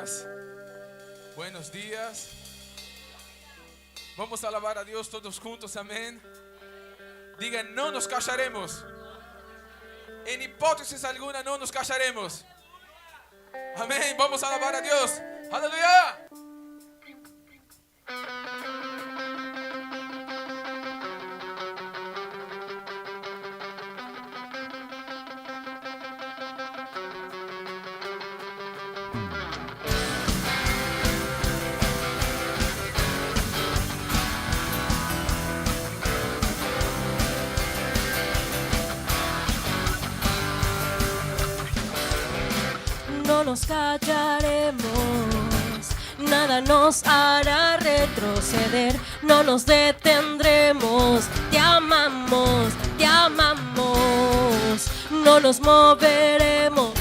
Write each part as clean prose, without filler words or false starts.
días. Buenos días. Vamos a alabar a Dios todos juntos, amén. Digan, no nos callaremos. En hipótesis alguna no nos callaremos. Amén. Vamos a alabar a Dios. Aleluya. No nos callaremos, nada nos hará retroceder, no nos detendremos, te amamos, no nos moveremos.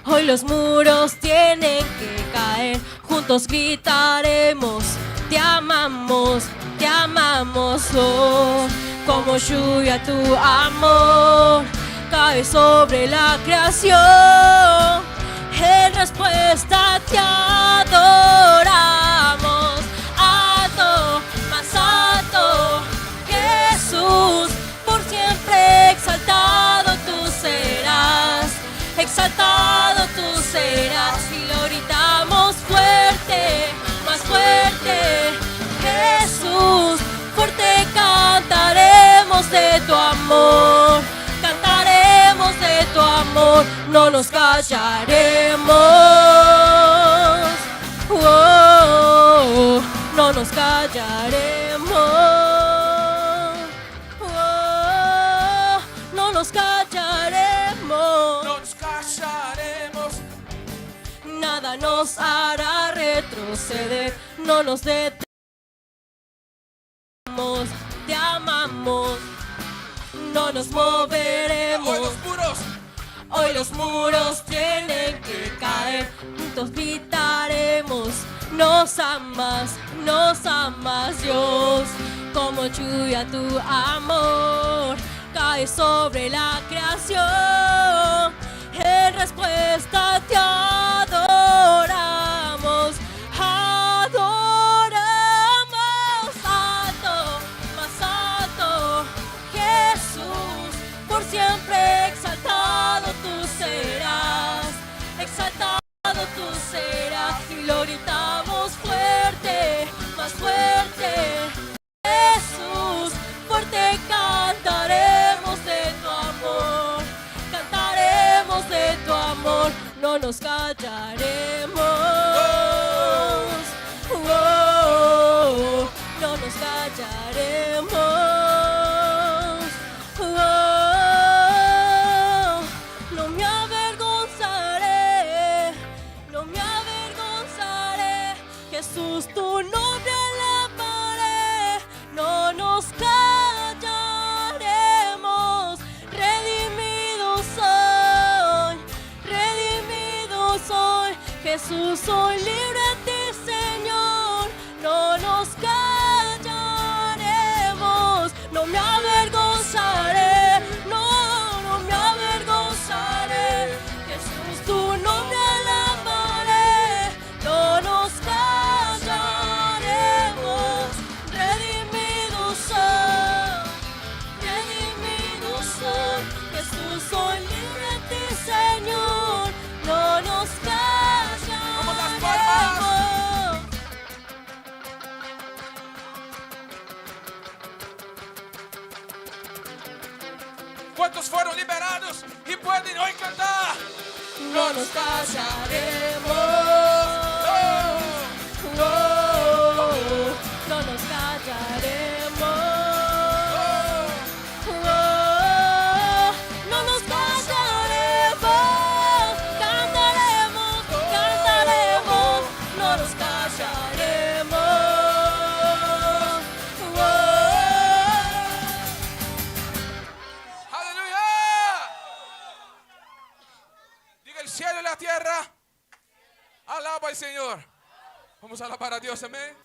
Hoy los muros tienen que caer, juntos gritaremos, te amamos, oh, como lluvia tu amor cae sobre la creación. En respuesta te adoramos, alto, más alto, Jesús, por siempre exaltado tú serás, y lo gritamos fuerte, más fuerte, Jesús, fuerte cantaremos de tu amor. Cantaremos de tu amor, no nos callaremos, oh, no nos callaremos, oh, no nos callaremos, No nos callaremos. nada nos hará retroceder, no nos detenemos, te amamos. No nos moveremos. Hoy los muros tienen que caer. Juntos gritaremos. Nos amas, Dios. Como lluvia tu amor cae sobre la creación. En respuesta te adoramos. Siempre exaltado tú serás, y lo gritamos fuerte, más fuerte, Jesús, fuerte cantaremos de tu amor, no nos callaremos, oh, no nos callaremos. Jesús, tu nombre alabaré, no nos callaremos, redimido soy, Jesús, soy libre en ti, Señor, no nos callaremos, no me avergonzaré, no me avergonzaré, Jesús, tu nombre alabaré, no nos callaremos, redimido soy, Jesús, soy libre en ti, Señor, no nos callaremos. ¿Cuántos fueron liberados y pueden hoy cantar? No nos callaremos, no nos callaremos, no nos callaremos, cantaremos, no nos callaremos, ¡Aleluya! Diga el cielo y la tierra. Alaba al Señor. Vamos a alabar a Dios, amén.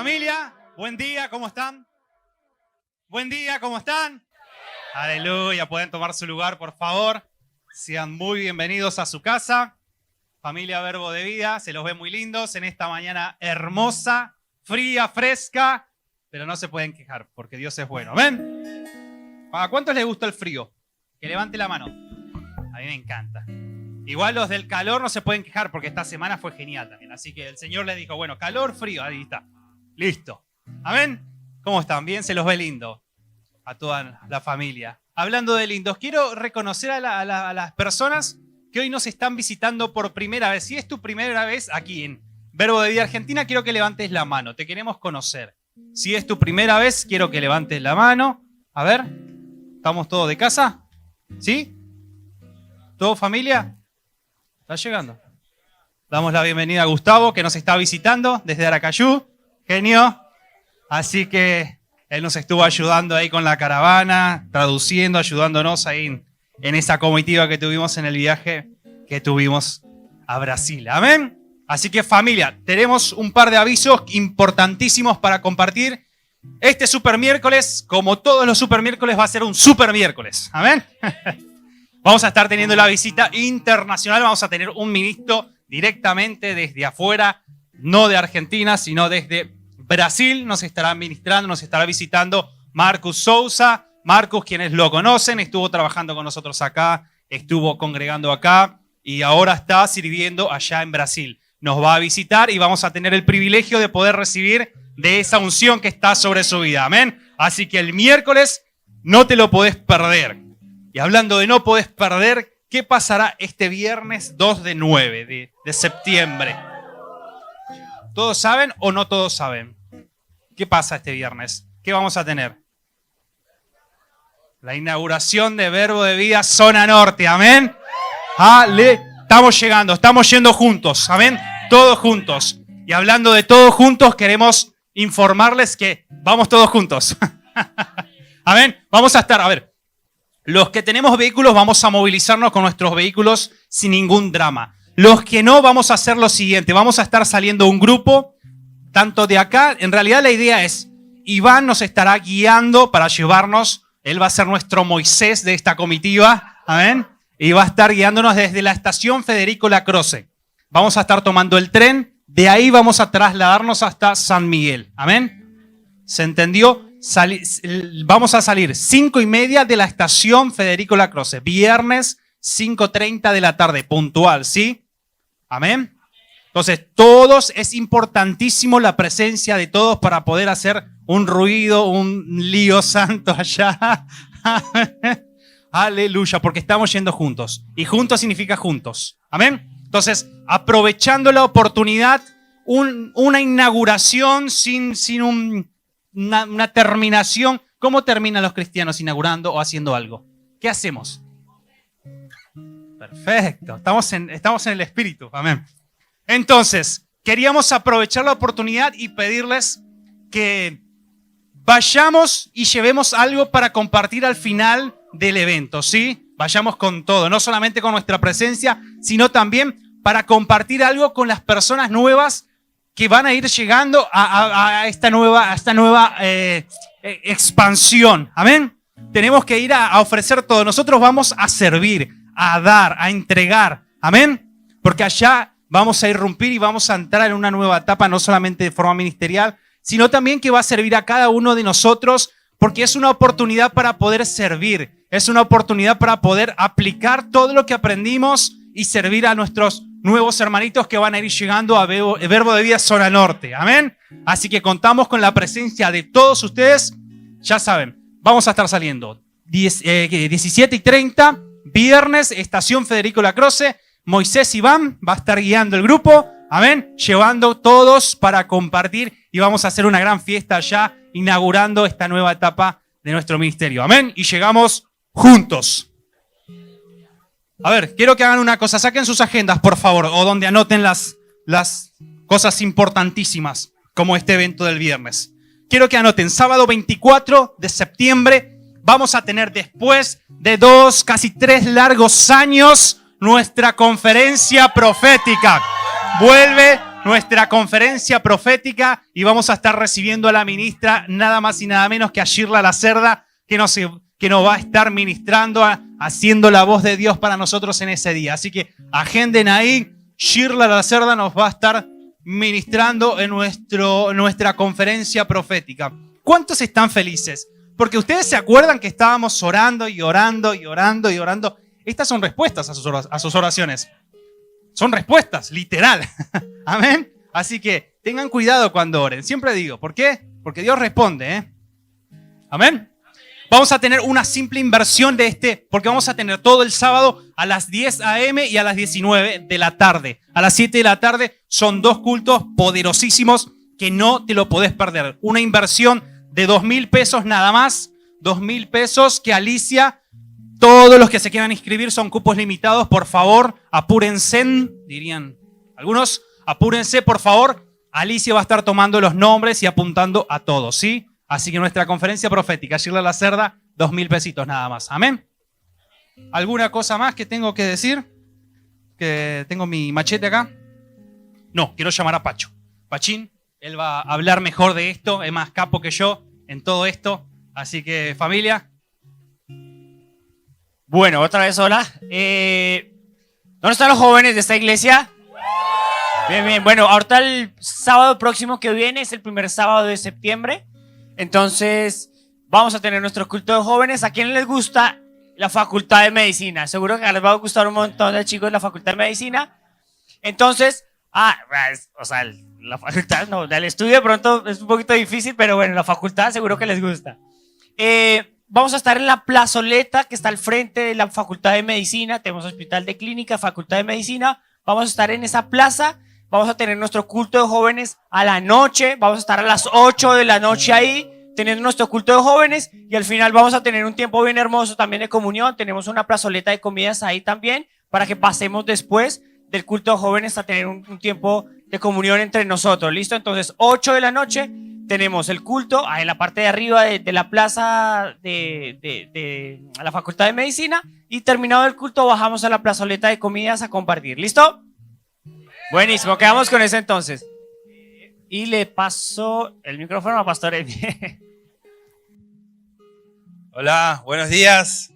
Familia, buen día, ¿cómo están? Buen día, ¿cómo están? Aleluya, pueden tomar su lugar, por favor. Sean muy bienvenidos a su casa. Familia Verbo de Vida, se los ve muy lindos en esta mañana hermosa, fría, fresca, pero no se pueden quejar porque Dios es bueno. ¿Ven? ¿A cuántos les gusta el frío? Que levante la mano. A mí me encanta. Igual los del calor no se pueden quejar porque esta semana fue genial también. Así que el Señor les dijo, bueno, calor, frío, ahí está. Listo. ¿Amén? ¿Cómo están? Bien, se los ve lindo a toda la familia. Hablando de lindos, quiero reconocer a las personas que hoy nos están visitando por primera vez. Si es tu primera vez aquí en Verbo de Vida Argentina, quiero que levantes la mano. Te queremos conocer. Si es tu primera vez, quiero que levantes la mano. A ver, ¿estamos todos de casa? ¿Sí? ¿Todo familia? ¿Está llegando? Damos la bienvenida a Gustavo, que nos está visitando desde Aracayú. Genio. Así que él nos estuvo ayudando ahí con la caravana, traduciendo, ayudándonos ahí en esa comitiva que tuvimos en el viaje que tuvimos a Brasil. Amén. Así que familia, tenemos un par de avisos importantísimos para compartir. Este super miércoles, como todos los super miércoles, va a ser un super miércoles. Amén. Vamos a estar teniendo la visita internacional. Vamos a tener un ministro directamente desde afuera, no de Argentina, sino desde Brasil. Nos estará ministrando, nos estará visitando Marcus Souza. Marcus, quienes lo conocen, estuvo trabajando con nosotros acá, estuvo congregando acá y ahora está sirviendo allá en Brasil. Nos va a visitar y vamos a tener el privilegio de poder recibir de esa unción que está sobre su vida. Amén. Así que el miércoles no te lo podés perder. Y hablando de no podés perder, ¿qué pasará este viernes 2 de septiembre? ¿Todos saben o no todos saben? ¿Qué pasa este viernes? ¿Qué vamos a tener? La inauguración de Verbo de Vida Zona Norte. Amén. Estamos yendo juntos. Amén. Todos juntos. Y hablando de todos juntos, queremos informarles que vamos todos juntos. Amén. Vamos a estar, a ver, los que tenemos vehículos vamos a movilizarnos con nuestros vehículos sin ningún drama. Los que no, vamos a hacer lo siguiente. Vamos a estar saliendo un grupo, tanto de acá. En realidad la idea es, Iván nos estará guiando para llevarnos. Él va a ser nuestro Moisés de esta comitiva. Amén. Y va a estar guiándonos desde la estación Federico Lacroze. Vamos a estar tomando el tren. De ahí vamos a trasladarnos hasta San Miguel. Amén. ¿Se entendió? Vamos a salir 5:30 de la estación Federico Lacroze. Viernes 5:30 de la tarde. Puntual, ¿sí? Amén. Entonces, todos, es importantísimo la presencia de todos para poder hacer un ruido, un lío santo allá. Aleluya, porque estamos yendo juntos. Y juntos significa juntos. Amén. Entonces, aprovechando la oportunidad, una inauguración sin una terminación. ¿Cómo terminan los cristianos inaugurando o haciendo algo? ¿Qué hacemos? Perfecto. Estamos en el espíritu. Amén. Entonces, queríamos aprovechar la oportunidad y pedirles que vayamos y llevemos algo para compartir al final del evento, ¿sí? Vayamos con todo, no solamente con nuestra presencia, sino también para compartir algo con las personas nuevas que van a ir llegando a esta nueva expansión. Amén. Tenemos que ir a ofrecer todo. Nosotros vamos a servir, a dar, a entregar. Amén. Porque allá vamos a irrumpir y vamos a entrar en una nueva etapa, no solamente de forma ministerial, sino también que va a servir a cada uno de nosotros, porque es una oportunidad para poder servir, es una oportunidad para poder aplicar todo lo que aprendimos y servir a nuestros nuevos hermanitos que van a ir llegando a Verbo de Vida Zona Norte. Amén. Así que contamos con la presencia de todos ustedes. Ya saben, vamos a estar saliendo 17:30, viernes, estación Federico Lacroze. Moisés Iván va a estar guiando el grupo. Amén. Llevando todos para compartir y vamos a hacer una gran fiesta allá, inaugurando esta nueva etapa de nuestro ministerio. Amén. Y llegamos juntos. A ver, quiero que hagan una cosa. Saquen sus agendas, por favor, o donde anoten las cosas importantísimas, como este evento del viernes. Quiero que anoten, sábado 24 de septiembre, vamos a tener después de 2, casi 3 largos años, nuestra conferencia profética. Vuelve nuestra conferencia profética y vamos a estar recibiendo a la ministra nada más y nada menos que a Shirla Lacerda, que nos va a estar ministrando, haciendo la voz de Dios para nosotros en ese día. Así que agenden ahí, Shirla Lacerda nos va a estar ministrando en nuestra conferencia profética. ¿Cuántos están felices? Porque ustedes se acuerdan que estábamos orando y orando y orando y orando. Estas son respuestas a sus oraciones. Son respuestas, literal. Amén. Así que tengan cuidado cuando oren. Siempre digo, ¿por qué? Porque Dios responde, ¿eh? Amén. Vamos a tener una simple inversión porque vamos a tener todo el sábado a las 10 a.m. y a las 19 de la tarde. A las 7 de la tarde son 2 cultos poderosísimos que no te lo podés perder. Una inversión de 2,000 pesos nada más. 2,000 pesos que Alicia... Todos los que se quieran inscribir son cupos limitados. Por favor, apúrense, dirían algunos. Apúrense, por favor. Alicia va a estar tomando los nombres y apuntando a todos, ¿sí? Así que nuestra conferencia profética, Shirla Lacerda, 2,000 pesitos nada más. Amén. ¿Alguna cosa más que tengo que decir? Que tengo mi machete acá. No, quiero llamar a Pacho. Pachín, él va a hablar mejor de esto. Es más capo que yo en todo esto. Así que, familia... Bueno, otra vez hola. ¿Dónde están los jóvenes de esta iglesia? Bien, bien. Bueno, ahorita el sábado próximo que viene es el primer sábado de septiembre. Entonces vamos a tener nuestro culto de jóvenes. ¿A quién les gusta la facultad de medicina? Seguro que les va a gustar un montón de chicos de la facultad de medicina. Entonces, la facultad, no, el estudio de pronto es un poquito difícil, pero bueno, la facultad seguro que les gusta. Vamos a estar en la plazoleta que está al frente de la Facultad de Medicina. Tenemos hospital de clínica, Facultad de Medicina. Vamos a estar en esa plaza. Vamos a tener nuestro culto de jóvenes a la noche. Vamos a estar a las 8 de la noche ahí, teniendo nuestro culto de jóvenes. Y al final vamos a tener un tiempo bien hermoso también de comunión. Tenemos una plazoleta de comidas ahí también, para que pasemos después del culto de jóvenes a tener un tiempo de comunión entre nosotros. ¿Listo? Entonces, 8 de la noche. Tenemos el culto en la parte de arriba de la plaza de la Facultad de Medicina, y terminado el culto bajamos a la plazoleta de comidas a compartir. ¿Listo? Buenísimo, quedamos con eso entonces. Y le paso el micrófono a Pastor Emi. Hola, buenos días.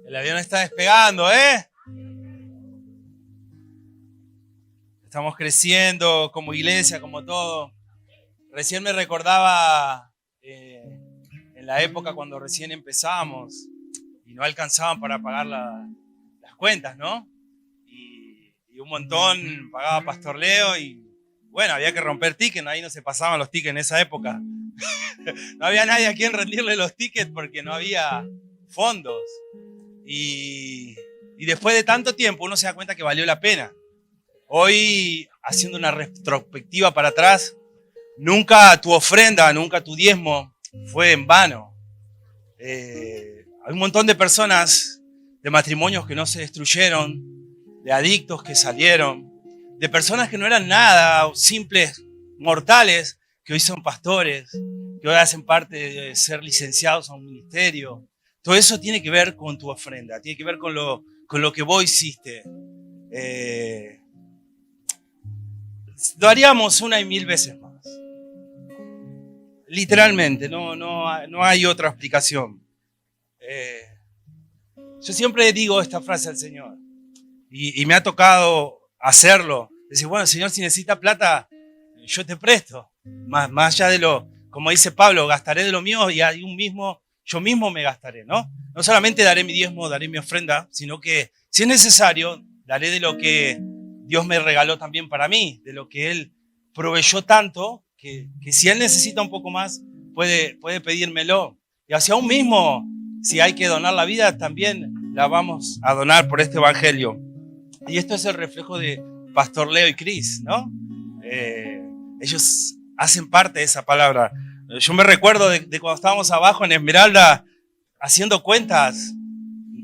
El avión está despegando, ¿eh? Estamos creciendo como iglesia, como todo. Recién me recordaba en la época cuando recién empezamos y no alcanzaban para pagar las cuentas, ¿no? Y un montón pagaba Pastor Leo y bueno, había que romper tickets, ahí no se pasaban los tickets en esa época. No había nadie a quien rendirle los tickets porque no había fondos. Y después de tanto tiempo uno se da cuenta que valió la pena. Hoy, haciendo una retrospectiva para atrás, nunca tu ofrenda, nunca tu diezmo fue en vano. Hay un montón de personas, de matrimonios que no se destruyeron, de adictos que salieron, de personas que no eran nada, simples mortales, que hoy son pastores, que hoy hacen parte de ser licenciados a un ministerio. Todo eso tiene que ver con tu ofrenda, tiene que ver con lo que vos hiciste. Lo haríamos 1 y 1000 veces más. Literalmente, no hay otra explicación. Yo siempre digo esta frase al Señor y me ha tocado hacerlo. Decir, bueno, Señor, si necesita plata, yo te presto. Más allá de como dice Pablo, gastaré de lo mío y yo mismo me gastaré, ¿no? No solamente daré mi diezmo, daré mi ofrenda, sino que si es necesario, daré de lo que Dios me regaló también para mí, de lo que Él proveyó tanto, que si Él necesita un poco más, puede pedírmelo. Y así aún mismo, si hay que donar la vida, también la vamos a donar por este evangelio. Y esto es el reflejo de Pastor Leo y Cris, ¿no? Ellos hacen parte de esa palabra. Yo me recuerdo de cuando estábamos abajo en Esmeralda haciendo cuentas,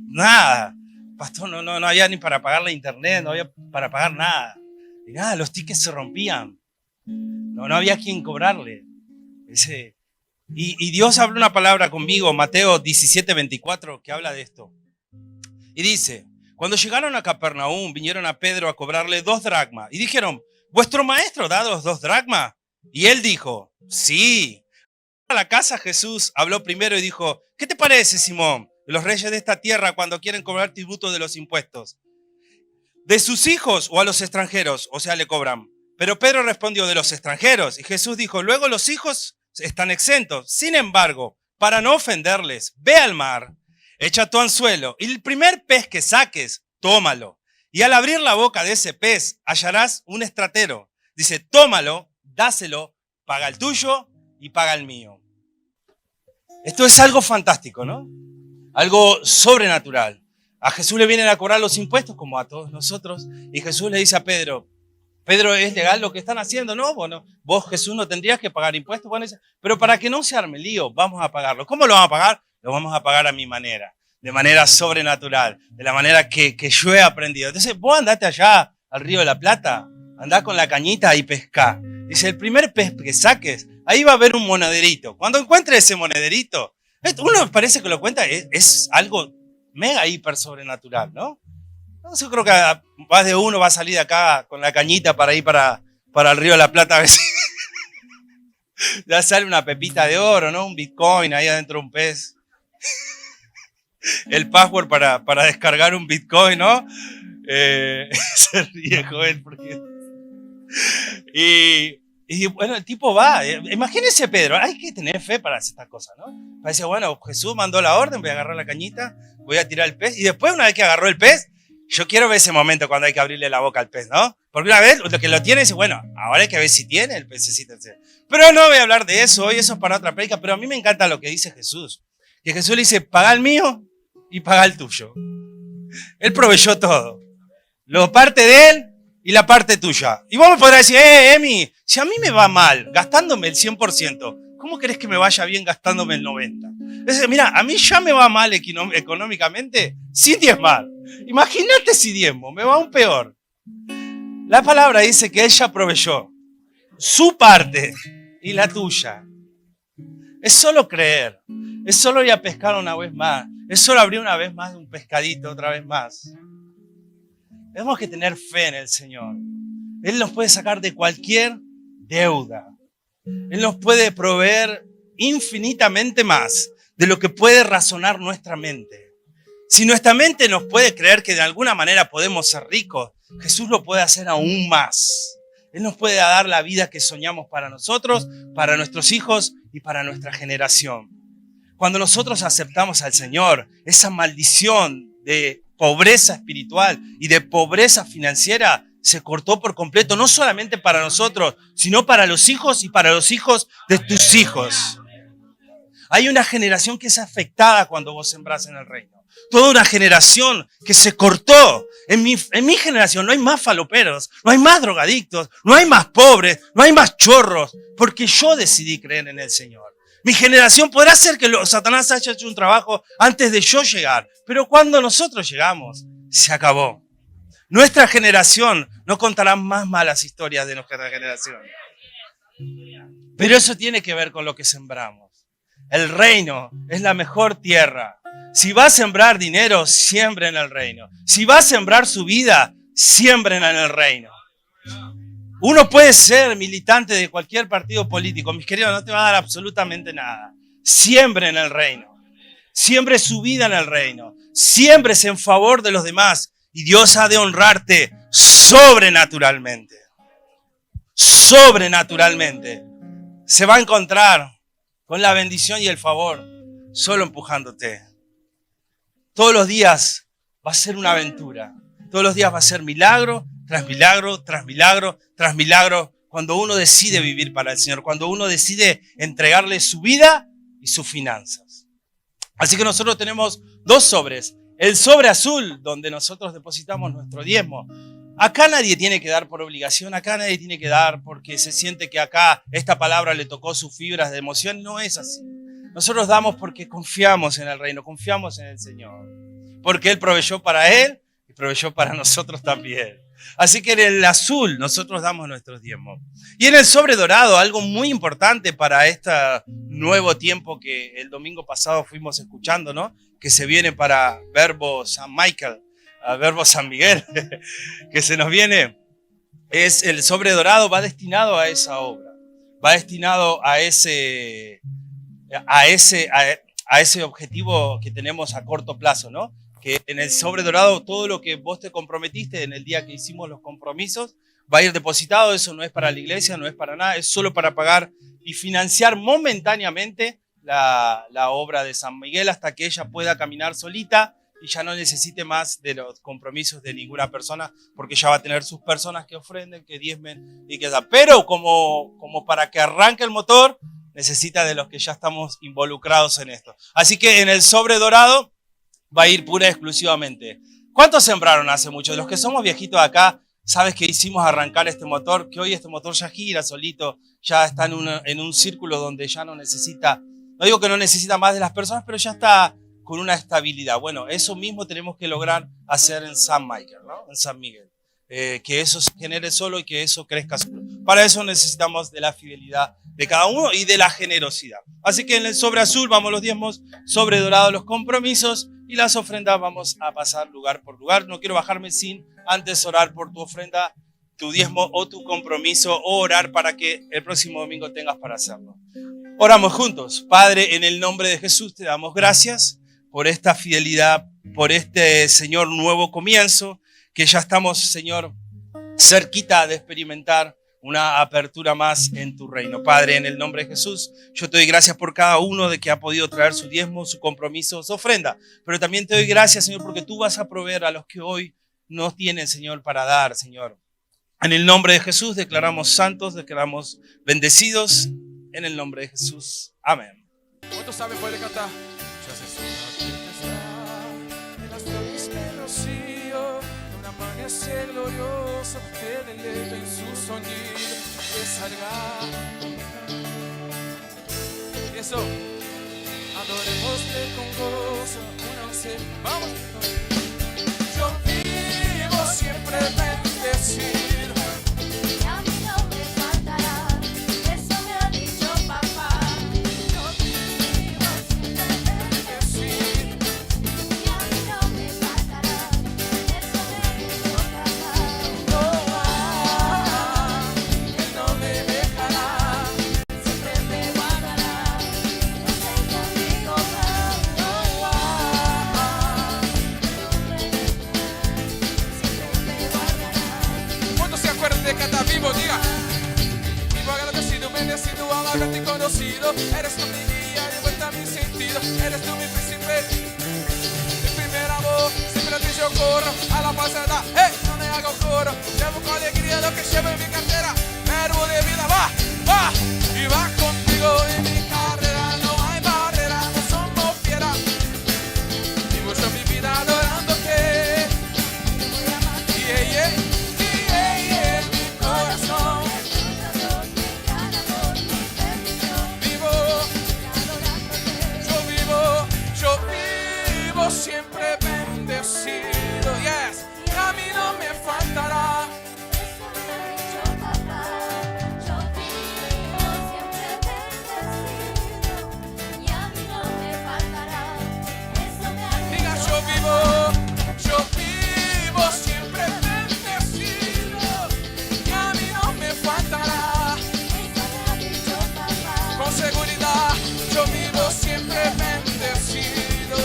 nada. Pastor, no había ni para pagar la internet, no había para pagar nada. Y nada, los tickets se rompían. No había quien cobrarle. Y Dios habló una palabra conmigo, Mateo 17:24, que habla de esto. Y dice, Cuando llegaron a Capernaum, vinieron a Pedro a cobrarle 2 dracmas y dijeron, ¿vuestro maestro da los 2 dracmas? Y él dijo, sí. A la casa Jesús habló primero y dijo, ¿qué te parece, Simón? Los reyes de esta tierra cuando quieren cobrar tributo de los impuestos, ¿de sus hijos o a los extranjeros? O sea, le cobran. Pero Pedro respondió, de los extranjeros. Y Jesús dijo, luego los hijos están exentos. Sin embargo, para no ofenderles, ve al mar, echa tu anzuelo y el primer pez que saques, tómalo. Y al abrir la boca de ese pez, hallarás un estratero. Dice, tómalo, dáselo, paga el tuyo y paga el mío. Esto es algo fantástico, ¿no? Algo sobrenatural. A Jesús le vienen a cobrar los impuestos como a todos nosotros. Y Jesús le dice a Pedro, Pedro, ¿es legal lo que están haciendo? No, bueno, vos Jesús no tendrías que pagar impuestos. Bueno, dice, pero para que no se arme lío, vamos a pagarlo. ¿Cómo lo vamos a pagar? Lo vamos a pagar a mi manera, de manera sobrenatural, de la manera que yo he aprendido. Entonces vos andate allá al Río de la Plata, andá con la cañita y pescá. Dice, el primer pez que saques, ahí va a haber un monederito. Cuando encuentres ese monederito, uno parece que lo cuenta, es algo mega hiper sobrenatural, ¿no? Yo creo que más de uno va a salir de acá con la cañita para ir para el Río de la Plata a ver si ya sale una pepita de oro, ¿no? Un Bitcoin ahí adentro de un pez. El password para descargar un Bitcoin, ¿no? Se ríe, joven, porque... Y bueno, el tipo va. Imagínese Pedro, hay que tener fe para hacer estas cosas, ¿no? Parece, bueno, Jesús mandó la orden, voy a agarrar la cañita, voy a tirar el pez. Y después, una vez que agarró el pez, yo quiero ver ese momento cuando hay que abrirle la boca al pez, ¿no? Porque una vez lo que lo tiene dice, bueno, ahora hay que ver si tiene el pececito. Pero no voy a hablar de eso, hoy eso es para otra predica. Pero a mí me encanta lo que dice Jesús. Que Jesús le dice, paga el mío y paga el tuyo. Él proveyó todo. Lo parte de él y la parte tuya. Y vos me podrás decir, Emi, si a mí me va mal gastándome el 100%, ¿cómo querés que me vaya bien gastándome el 90%? Entonces, mira, a mí ya me va mal económicamente sin diezmar. Imagínate si diezmo, me va aún peor. La palabra dice que ella proveyó su parte y la tuya. Es solo creer, es solo ir a pescar una vez más, es solo abrir una vez más un pescadito otra vez más. Tenemos que tener fe en el Señor. Él nos puede sacar de cualquier deuda. Él nos puede proveer infinitamente más de lo que puede razonar nuestra mente. Si nuestra mente nos puede creer que de alguna manera podemos ser ricos, Jesús lo puede hacer aún más. Él nos puede dar la vida que soñamos para nosotros, para nuestros hijos y para nuestra generación. Cuando nosotros aceptamos al Señor, esa maldición de pobreza espiritual y de pobreza financiera se cortó por completo, no solamente para nosotros, sino para los hijos y para los hijos de tus hijos. Hay una generación que es afectada cuando vos sembrás en el reino. Toda una generación que se cortó. En mi generación no hay más faloperos, no hay más drogadictos, no hay más pobres, no hay más chorros, porque yo decidí creer en el Señor. Mi generación podrá ser que Satanás haya hecho un trabajo antes de yo llegar, pero cuando nosotros llegamos, se acabó. Nuestra generación no contará más malas historias de nuestra generación. Pero eso tiene que ver con lo que sembramos. El reino es la mejor tierra. Si va a sembrar dinero, siembren en el reino. Si va a sembrar su vida, siembren en el reino. Uno puede ser militante de cualquier partido político, mis queridos, no te va a dar absolutamente nada. Siembre en el reino. Siembre su vida en el reino. Siémbrese en favor de los demás y Dios ha de honrarte sobrenaturalmente. Sobrenaturalmente. Se va a encontrar con la bendición y el favor solo empujándote. Todos los días va a ser una aventura. Todos los días va a ser milagro tras milagro, tras milagro, tras milagro, cuando uno decide vivir para el Señor, cuando uno decide entregarle su vida y sus finanzas. Así que nosotros tenemos 2 sobres. El sobre azul, donde nosotros depositamos nuestro diezmo. Acá nadie tiene que dar por obligación, acá nadie tiene que dar porque se siente que acá esta palabra le tocó sus fibras de emoción. No es así. Nosotros damos porque confiamos en el reino, confiamos en el Señor. Porque Él proveyó para Él y proveyó para nosotros también. Así que en el azul nosotros damos nuestros diezmos. Y en el sobre dorado, algo muy importante para este nuevo tiempo que el domingo pasado fuimos escuchando, ¿no? Que se viene para Verbo San Michael. al verbo San Miguel, que se nos viene, es el sobre dorado, va destinado a esa obra, va destinado a ese objetivo que tenemos a corto plazo, ¿no? Que en el sobre dorado todo lo que vos te comprometiste en el día que hicimos los compromisos va a ir depositado. Eso no es para la iglesia, no es para nada, es solo para pagar y financiar momentáneamente la obra de San Miguel hasta que ella pueda caminar solita y ya no necesite más de los compromisos de ninguna persona, porque ya va a tener sus personas que ofrenden, que diezmen y que da. Pero como para que arranque el motor, necesita de los que ya estamos involucrados en esto. Así que en el sobre dorado va a ir pura y exclusivamente. ¿Cuántos sembraron hace mucho? De los que somos viejitos acá, sabes que hicimos arrancar este motor, que hoy este motor ya gira solito, ya está en un círculo donde ya no necesita, no digo que no necesita más de las personas, pero ya está con una estabilidad. Bueno, eso mismo tenemos que lograr hacer en San Miguel, ¿no? En San Miguel. Que eso se genere solo y que eso crezca solo. Para eso necesitamos de la fidelidad de cada uno y de la generosidad. Así que en el sobre azul vamos los diezmos, sobre dorado los compromisos y las ofrendas vamos a pasar lugar por lugar. No quiero bajarme sin antes orar por tu ofrenda, tu diezmo o tu compromiso, o orar para que el próximo domingo tengas para hacerlo. Oramos juntos. Padre, en el nombre de Jesús te damos gracias por esta fidelidad, por este, Señor, nuevo comienzo, que ya estamos, Señor, cerquita de experimentar una apertura más en tu reino. Padre, en el nombre de Jesús, yo te doy gracias por cada uno de que ha podido traer su diezmo, su compromiso, su ofrenda. Pero también te doy gracias, Señor, porque tú vas a proveer a los que hoy no tienen, Señor, para dar, Señor. En el nombre de Jesús declaramos santos, declaramos bendecidos. En el nombre de Jesús. Amén. ¿Cuántos saben puede cantar? Ya se suena tempestad, el astro me rocío, un amanecer glorioso, te deleito en su sonido de salgar. Eso, adorémosle con gozo, únanse, vamos. Yo vivo siempre bendecido. Diga, vivo agradecido, bendecido, amado y conocido. Eres tú mi guía, de vuelta a mi sentido. Eres tú mi príncipe, mi primer amor. Siempre a ti yo corro, a la pasada, no me hago coro. Llevo con alegría lo que llevo en mi cartera. Verbo de vida, va, y va contigo en mi carrera. No hay barrera, no somos fieras. Vivo yo mi vida adorándote. Siempre bendecido, yes, y a mí no me faltará. Eso me ha dicho papá. Yo vivo siempre bendecido y a mí no me faltará. Eso me ha dicho. Diga, yo vivo siempre bendecido y a mí no me faltará. Eso me ha dicho papá. Con seguridad, yo vivo siempre bendecido.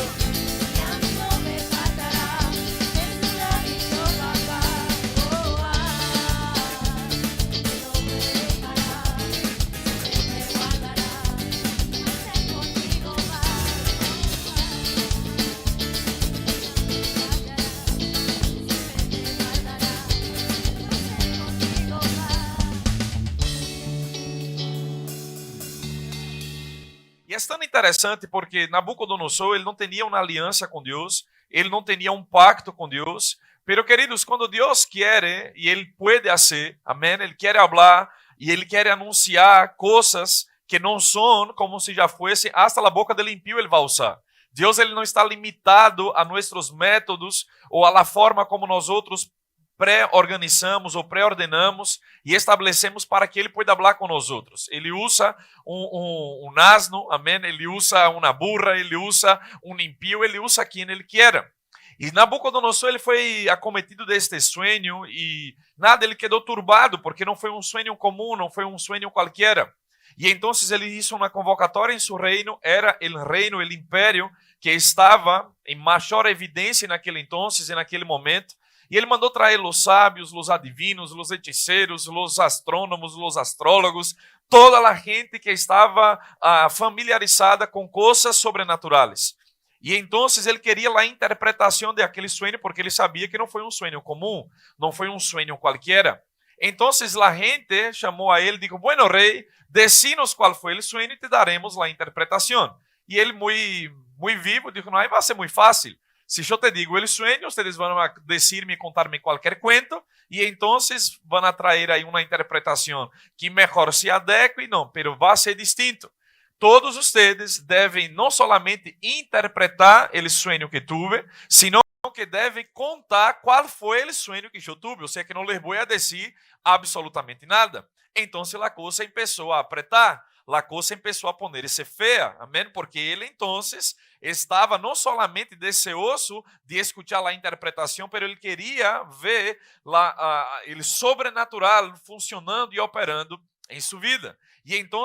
E é tão interessante porque Nabucodonosor, ele não tinha uma aliança com Deus, ele não tinha um pacto com Deus, pero queridos, quando Deus quer, e ele pode fazer, amém, ele quer falar, e ele quer anunciar coisas que não são como se já fosse, hasta a boca do impío ele vai usar. Deus ele não está limitado a nossos métodos ou a la forma como nós outros pré-organizamos ou pré-ordenamos e estabelecemos para que ele pueda falar com nós outros. Ele usa um asno, amém? Ele usa uma burra, ele usa um impío, ele usa quem ele quer. E Nabucodonosor ele foi acometido deste sonho e nada, ele quedou turbado porque não foi um sonho comum, não foi um sonho qualquer. E então ele hizo uma convocatória em seu reino, era o reino, o império que estava em maior evidência naquele entonces, naquele momento. E ele mandou trazer os sábios, os adivinos, os hechiceiros, os astrônomos, os astrólogos, toda a gente que estava familiarizada com coisas sobrenaturais. E então ele queria a interpretação de aquele sonho, porque ele sabia que não foi um sonho comum, não foi um sonho qualquer. Então a gente chamou a ele e disse: bueno, rei, decinos qual foi o sonho e te daremos a interpretação. E ele, muito vivo, disse: não, vai ser muito fácil. Se eu te digo o sonho, vocês vão decir-me, contar-me qualquer cuento, e então vão a trazer aí uma interpretação que melhor se adeque, não, pero vai ser distinto. Todos vocês devem não solamente interpretar o sonho que tuve, sino que devem contar qual foi o sonho que eu tive. Ou seja, que não les vou a dizer absolutamente nada. Então, a coisa começou a apretar, a coisa começou a poner-se feia, amém? Porque ele, então, estava não solamente deseoso de escutar a interpretação, mas ele queria ver o sobrenatural funcionando e operando em sua vida. E então,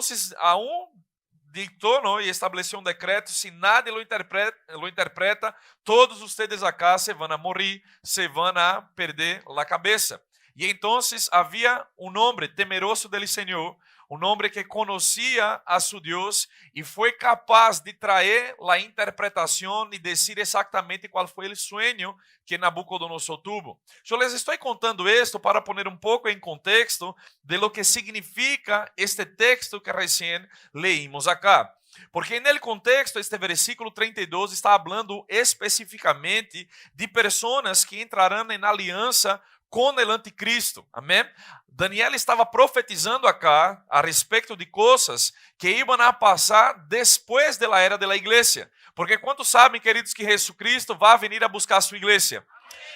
dictou, não, e estabeleceu um decreto: se nadie lo interpreta, todos vocês acá se vão a morrer, se vão a perder a cabeça. E então havia um homem temeroso del Senhor, um homem que conhecia a seu Deus e foi capaz de trazer a interpretação e dizer exatamente qual foi o sonho que Nabucodonosor tuvo. Eu les estou contando isto para poner um pouco em contexto de lo que significa este texto que recém leímos acá. Porque no contexto, este versículo 32 está falando especificamente de pessoas que entrarão em aliança com o anticristo, amém? Daniel estava profetizando acá a respeito de coisas que iam a passar depois da era da igreja. Porque quantos sabem, queridos, que Jesucristo vai vir a buscar a sua igreja?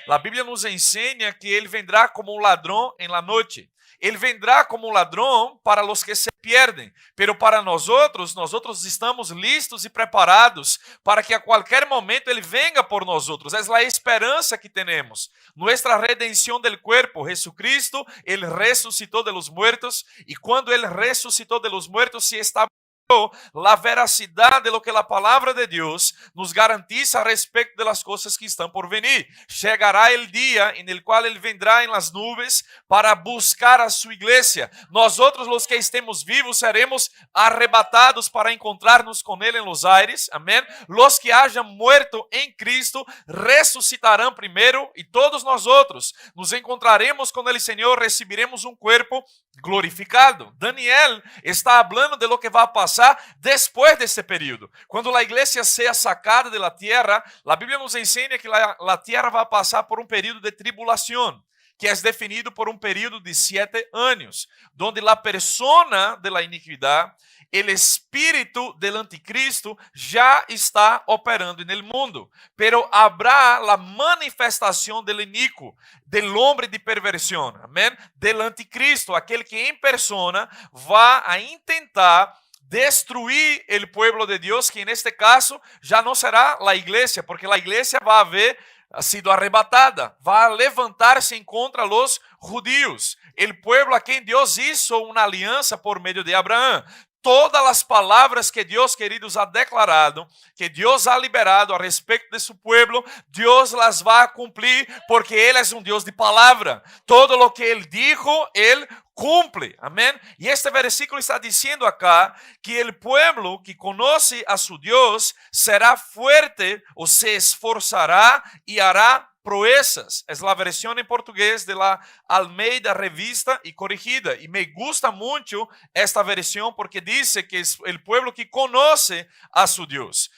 A Bíblia nos ensina que ele vendrá como um ladrão em la noite. Ele vendrá como um ladrão para os que se perdem, pero para nós outros estamos listos e preparados para que a qualquer momento ele venga por nós outros. É a esperança que temos. Nuestra redenção del cuerpo, Jesucristo, ele ressuscitou de los muertos, e quando ele ressuscitou de los muertos, se está la veracidade de lo que a palavra de Deus nos garantiza a respeito de las coisas que estão por venir. Chegará el dia em el qual ele vendrá em las nubes para buscar a sua igreja. Nós outros, los que estemos vivos, seremos arrebatados para encontrar-nos com ele em los aires. Amém? Los que hayan muerto em Cristo ressuscitarão primeiro, e todos nós outros nos encontraremos com ele, Senhor, recibiremos um corpo glorificado. Daniel está falando de lo que vai passar depois desse período. Quando a igreja seja sacada da terra, a Bíblia nos ensina que a terra vai passar por um período de tribulação, que é definido por um período de 7 anos, onde a persona de la iniquidade, o espírito del anticristo já está operando no mundo, pero habrá a manifestação del inico, del hombre de perversão, amém? Del anticristo, aquele que em persona vai a intentar destruir o pueblo de Deus, que neste caso já não será a igreja, porque a igreja vai haver sido arrebatada, vai levantar-se contra os judíos, o pueblo a quem Deus hizo uma aliança por meio de Abraão. Todas as palavras que Deus, queridos, ha declarado, que Deus ha liberado a respeito de seu pueblo, Deus las vai cumprir, porque Ele é um Deus de palavra. Todo lo que Ele dijo, Ele cumple. Amém? E este versículo está dizendo acá que o pueblo que conoce a su Deus será fuerte, ou se esforzará e hará proezas. Es la versión en portugués de la Almeida Revista y Corrigida. Y me gusta mucho esta versión porque dice que es el pueblo que conoce a su Dios.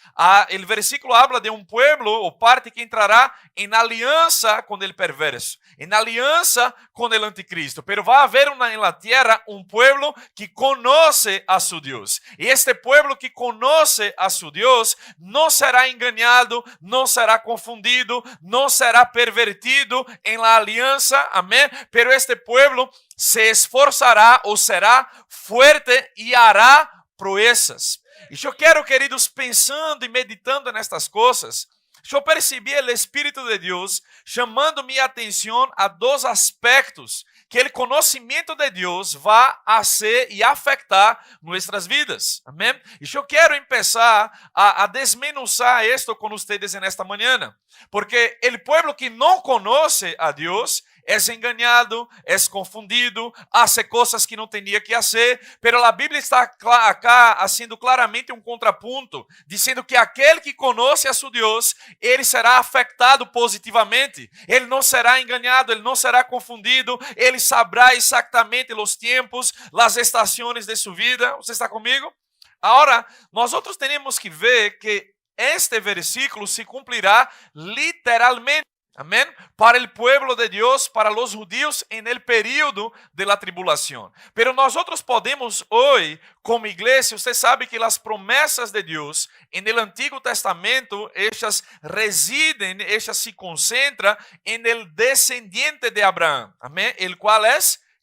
El versículo habla de un pueblo o parte que entrará en alianza con el perverso, en alianza con el anticristo. Pero va a haber en la tierra un pueblo que conoce a su Dios. Y este pueblo que conoce a su Dios no será engañado, no será confundido, no será pervertido en la alianza, amén, pero este pueblo se esforzará o será fuerte y hará proezas. E eu quero, queridos, pensando e meditando nestas coisas, eu percebi o Espírito de Deus chamando minha atenção a dois aspectos que o conhecimento de Deus vai fazer e afetar nossas vidas. Amém? E eu quero começar a desmenuzar isto com vocês nesta manhã, porque o povo que não conhece a Deus é enganado, é confundido, hace coisas que não tinha que fazer, pero a Bíblia está acá haciendo claramente contraponto, dizendo que aquele que conhece a seu Deus, ele será afetado positivamente, ele não será enganado, ele não será confundido, ele saberá exatamente os tempos, as estações de sua vida. Você está comigo? Agora, nós outros temos que ver que este versículo se cumprirá literalmente. Amém? Para o pueblo de Deus, para os judíos, em el período de la tribulação. Pero nós outros podemos hoje, como igreja, você sabe que as promessas de Deus em el Antigo Testamento, estas residem, estas se concentram em el descendiente de Abraão, amém? El qual é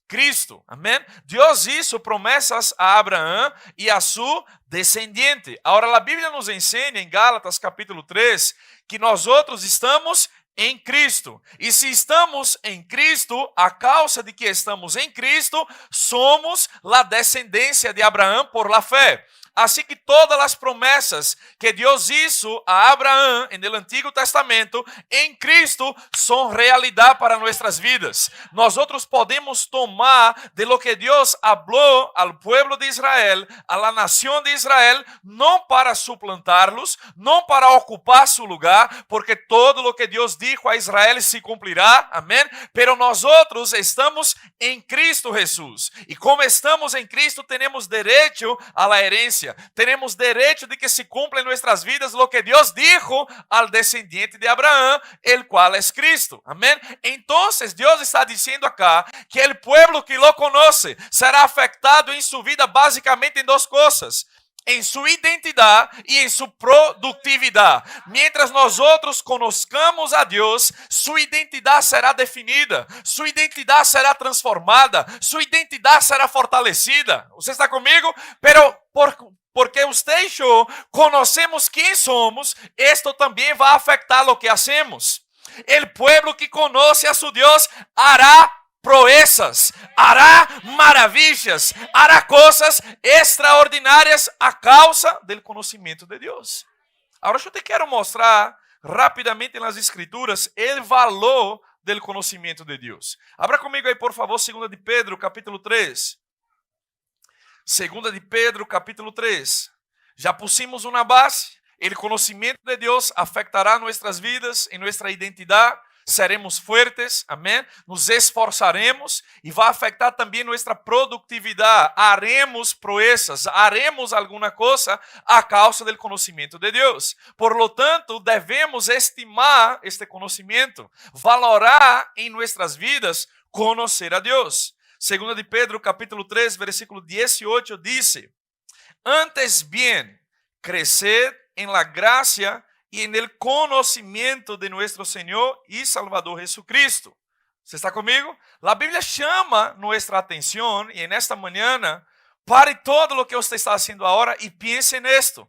Cristo, amém? Deus hizo promessas a Abraão e a su descendiente. Agora, a Bíblia nos ensina em Gálatas capítulo 3 que nós outros estamos em Cristo. E se estamos em Cristo, a causa de que estamos em Cristo, somos a descendência de Abraão por la fé. Assim que todas as promessas que Deus hizo a Abraão no Antigo Testamento, em Cristo, são realidade para nossas vidas. Nós outros podemos tomar de lo que Deus falou ao pueblo de Israel, a la nación de Israel, não para suplantar-los, não para ocupar su lugar, porque todo lo que Deus dijo a Israel se cumprirá, amém? Pero nós outros estamos em Cristo Jesus. E como estamos em Cristo, temos direito a la herencia. Tenemos derecho de que se cumpla en nuestras vidas lo que Dios dijo al descendiente de Abraão, el cual es Cristo. Amén. Entonces Dios está diciendo acá que el pueblo que lo conoce será afectado en su vida básicamente en dos cosas: em sua identidade e em sua produtividade. Mientras nós outros conozcamos a Deus, sua identidade será definida, sua identidade será transformada, sua identidade será fortalecida. Você está comigo? Pero porque você e eu conhecemos quem somos, isto também vai afetar o que hacemos. El pueblo que conoce a su Deus hará proezas, hará maravilhas, hará coisas extraordinárias a causa do conhecimento de Deus. Agora eu te quero mostrar rapidamente nas Escrituras o valor do conhecimento de Deus. Abra comigo aí, por favor, 2 de Pedro, capítulo 3. 2 de Pedro, capítulo 3. Já pusimos uma base. O conhecimento de Deus afetará nossas vidas, em nossa identidade. Seremos fuertes, amém? Nos esforçaremos e vai afetar também nossa produtividade. Haremos proezas, haremos alguma coisa a causa do conhecimento de Deus. Por lo tanto, devemos estimar este conhecimento, valorar em nossas vidas conhecer a Deus. 2 de Pedro, capítulo 3, versículo 18, diz: Antes bien, cresced en la gracia e en el conhecimento de nuestro Senhor e Salvador Jesucristo. Você está comigo? A Bíblia chama nossa atenção e nesta manhã, pare todo o que você está fazendo agora e pense nisto.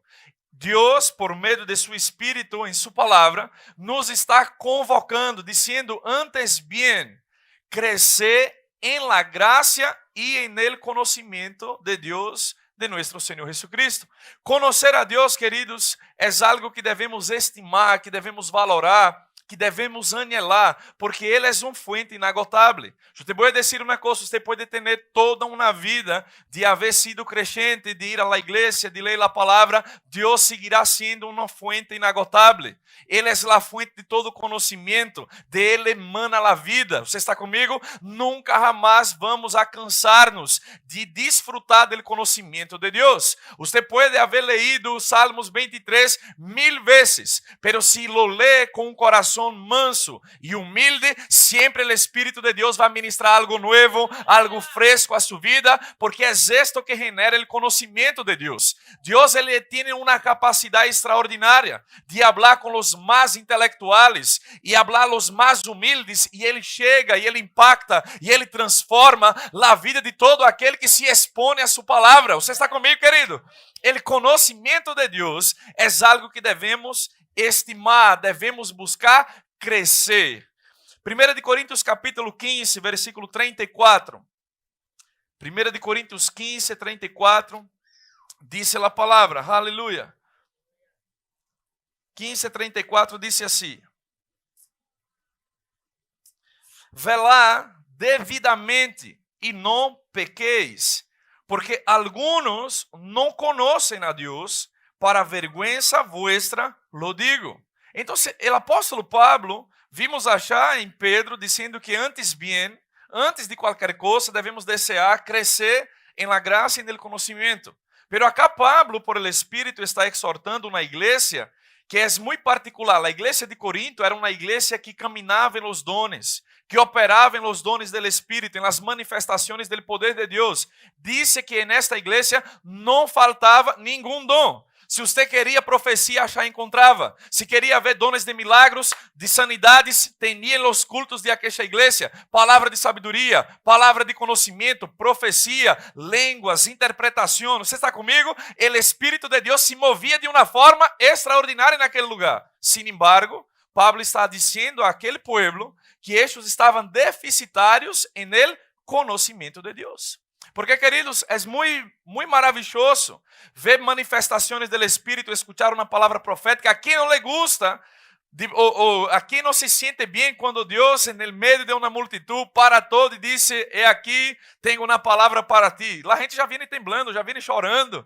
Deus, por meio de seu Espírito, em sua palavra, nos está convocando, dizendo: antes bien, crescer en la gracia y en el conocimiento de Dios, de nuestro Senhor Jesucristo. Conhecer a Deus, queridos, é algo que devemos estimar, que devemos valorar, que devemos anhelar, porque Ele é uma fonte inagotável. Eu te vou dizer uma coisa: você pode ter toda uma vida de haver sido crente, de ir à igreja, de ler a palavra, Deus seguirá sendo uma fonte inagotável. Ele é a fonte de todo conhecimento, de Ele emana a vida. Você está comigo? Nunca jamais vamos a cansar-nos de desfrutar do conhecimento de Deus. Você pode haver leído Salmos 23 1000 vezes, pero se lo lê com um coração manso e humilde, sempre o Espírito de Deus vai ministrar algo novo, algo fresco a sua vida, porque é isto que genera o conhecimento de Deus. Deus, ele tem uma capacidade extraordinária de falar com os mais intelectuais e falar os mais humildes, e ele chega e ele impacta e ele transforma a vida de todo aquele que se expõe a sua palavra. Você está comigo, querido? O conhecimento de Deus é algo que devemos estimar, devemos buscar crescer. 1 Coríntios capítulo 15, versículo 34. 1 Coríntios 15, 34, diz a palavra, aleluia. 15, 34 diz assim: velá devidamente e não pequeis, porque alguns não conhecem a Deus, para vergüenza vuestra lo digo. Então, o apóstolo Pablo, vimos achar em Pedro, dizendo que antes de qualquer coisa, devemos desejar crescer em la graça e no conhecimento. Pero acá Pablo, por el Espírito, está exortando uma igreja que é muito particular. A igreja de Corinto era uma igreja que caminhava em los dones, que operava em los dones del Espírito, em las manifestações del poder de Deus. Dice que nesta igreja não faltava nenhum dom. Se você queria profecia, já encontrava. Se queria ver dones de milagros, de sanidades, tinha em los cultos de aquela igreja. Palavra de sabedoria, palavra de conhecimento, profecia, línguas, interpretação. Você está comigo? O Espírito de Deus se movia de uma forma extraordinária naquele lugar. Sin embargo, Pablo está dizendo àquele povo que estes estavam deficitários en el conhecimento de Deus. Porque, queridos, é muito maravilhoso ver manifestações do Espírito, escuchar uma palavra profética. A quem não lhe gusta, a quem não se sente bem quando Deus, no meio de uma multitud, para todo e diz: aqui, tenho uma palavra para ti. A gente já vem temblando, já vem chorando.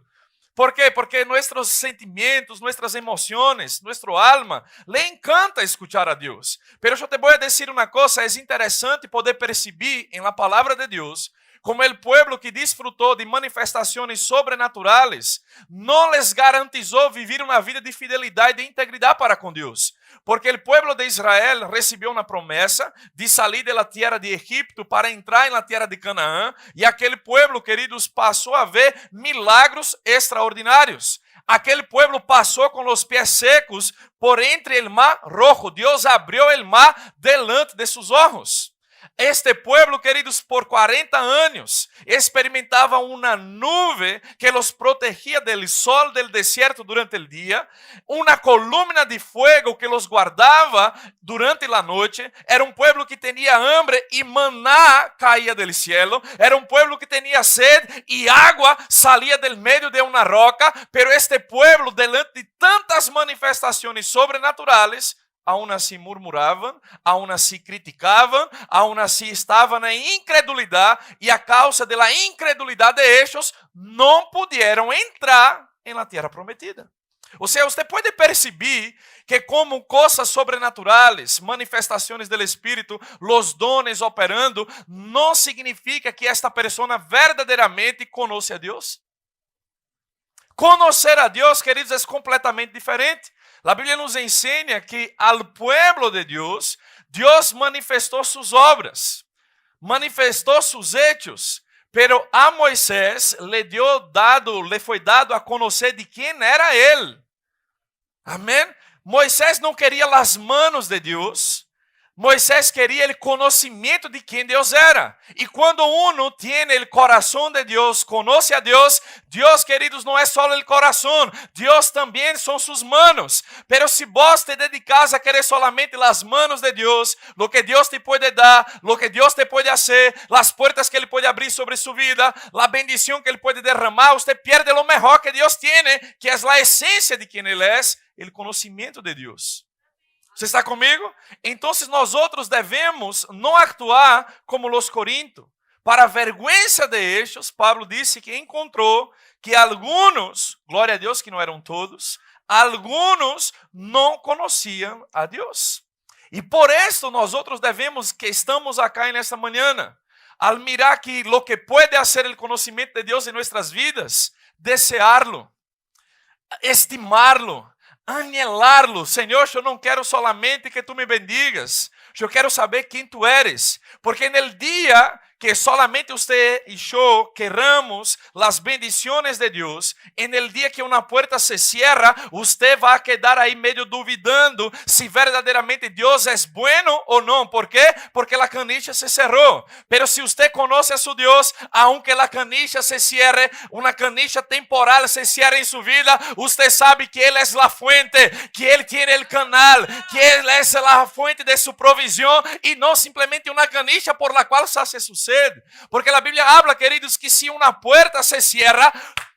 ¿Por quê? Porque nossos sentimentos, nossas emoções, nosso alma, le encanta escuchar a Deus. Pero eu te vou dizer uma coisa: é interessante poder perceber em la palavra de Deus como o pueblo que disfrutou de manifestações sobrenaturais não les garantizou vivir uma vida de fidelidade e de integridade para com Deus. Porque o pueblo de Israel recebeu uma promessa de sair da terra de Egipto para entrar na terra de Canaã, e aquele pueblo, queridos, passou a ver milagros extraordinários. Aquele pueblo passou com os pés secos por entre o mar rojo. Deus abriu o mar delante de seus olhos. Este pueblo, queridos, por 40 anos, experimentava uma nuvem que los protegia del sol del desierto durante el dia, uma coluna de fuego que los guardava durante la noche. Era um pueblo que tinha hambre e maná caía del cielo. Era um pueblo que tinha sed e água salia del medio de uma roca. Pero este pueblo, delante de tantas manifestações sobrenaturais, aún assim murmuravam, aún assim criticavam, aún assim estavam na incredulidade, e a causa da incredulidade de ellos não puderam entrar em la terra prometida. Ou seja, você pode perceber que como coisas sobrenaturais, manifestações do Espírito, los dones operando, não significa que esta pessoa verdadeiramente conhece a Deus. Conhecer a Deus, queridos, é completamente diferente. A Bíblia nos ensina que al pueblo de Deus, Deus manifestou suas obras, manifestou seus hechos, pero a Moisés le foi dado a conhecer de quem era ele. Amém? Moisés não queria as manos de Deus, Moisés queria o conhecimento de quem Deus era. E quando uno tem o coração de Deus, conhece a Deus, Deus, queridos, não é só o coração, Deus também são suas manos. Pero se vos te dedicas a querer solamente as manos de Deus, lo que Deus te pode dar, lo que Deus te pode fazer, as portas que Ele pode abrir sobre sua vida, a bendição que Ele pode derramar, você perde o melhor que Deus tem, que é a essência de quem Ele é, o conhecimento de Deus. Você está comigo? Então, nós outros devemos não actuar como os Corintos. Para a vergüenza de ellos, Pablo disse que encontrou que alguns, glória a Deus que não eram todos, alguns não conheciam a Deus. E por isso nós outros devemos, que estamos acá nesta manhã, al mirar que lo que pode hacer el conhecimento de Deus em nossas vidas, desearlo, estimarlo, anhelarlo. Senhor, eu não quero solamente que tu me bendigas, eu quero saber quem tu eres, porque no dia que solamente usted y yo queramos las bendiciones de Dios, en el día que una puerta se cierra, usted va a quedar ahí medio duvidando si verdaderamente Dios es bueno o no. ¿Por qué? Porque la canilla se cerró. Pero si usted conoce a su Dios, aunque la canilla se cierre, una canilla temporal se cierre en su vida, usted sabe que Él es la fuente, que Él tiene el canal, que Él es la fuente de su provisión y no simplemente una canilla por la cual sacia su sed. Porque la Biblia habla, queridos, que si una puerta se cierra,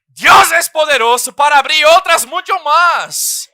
Dios es poderoso para abrir otras mucho más.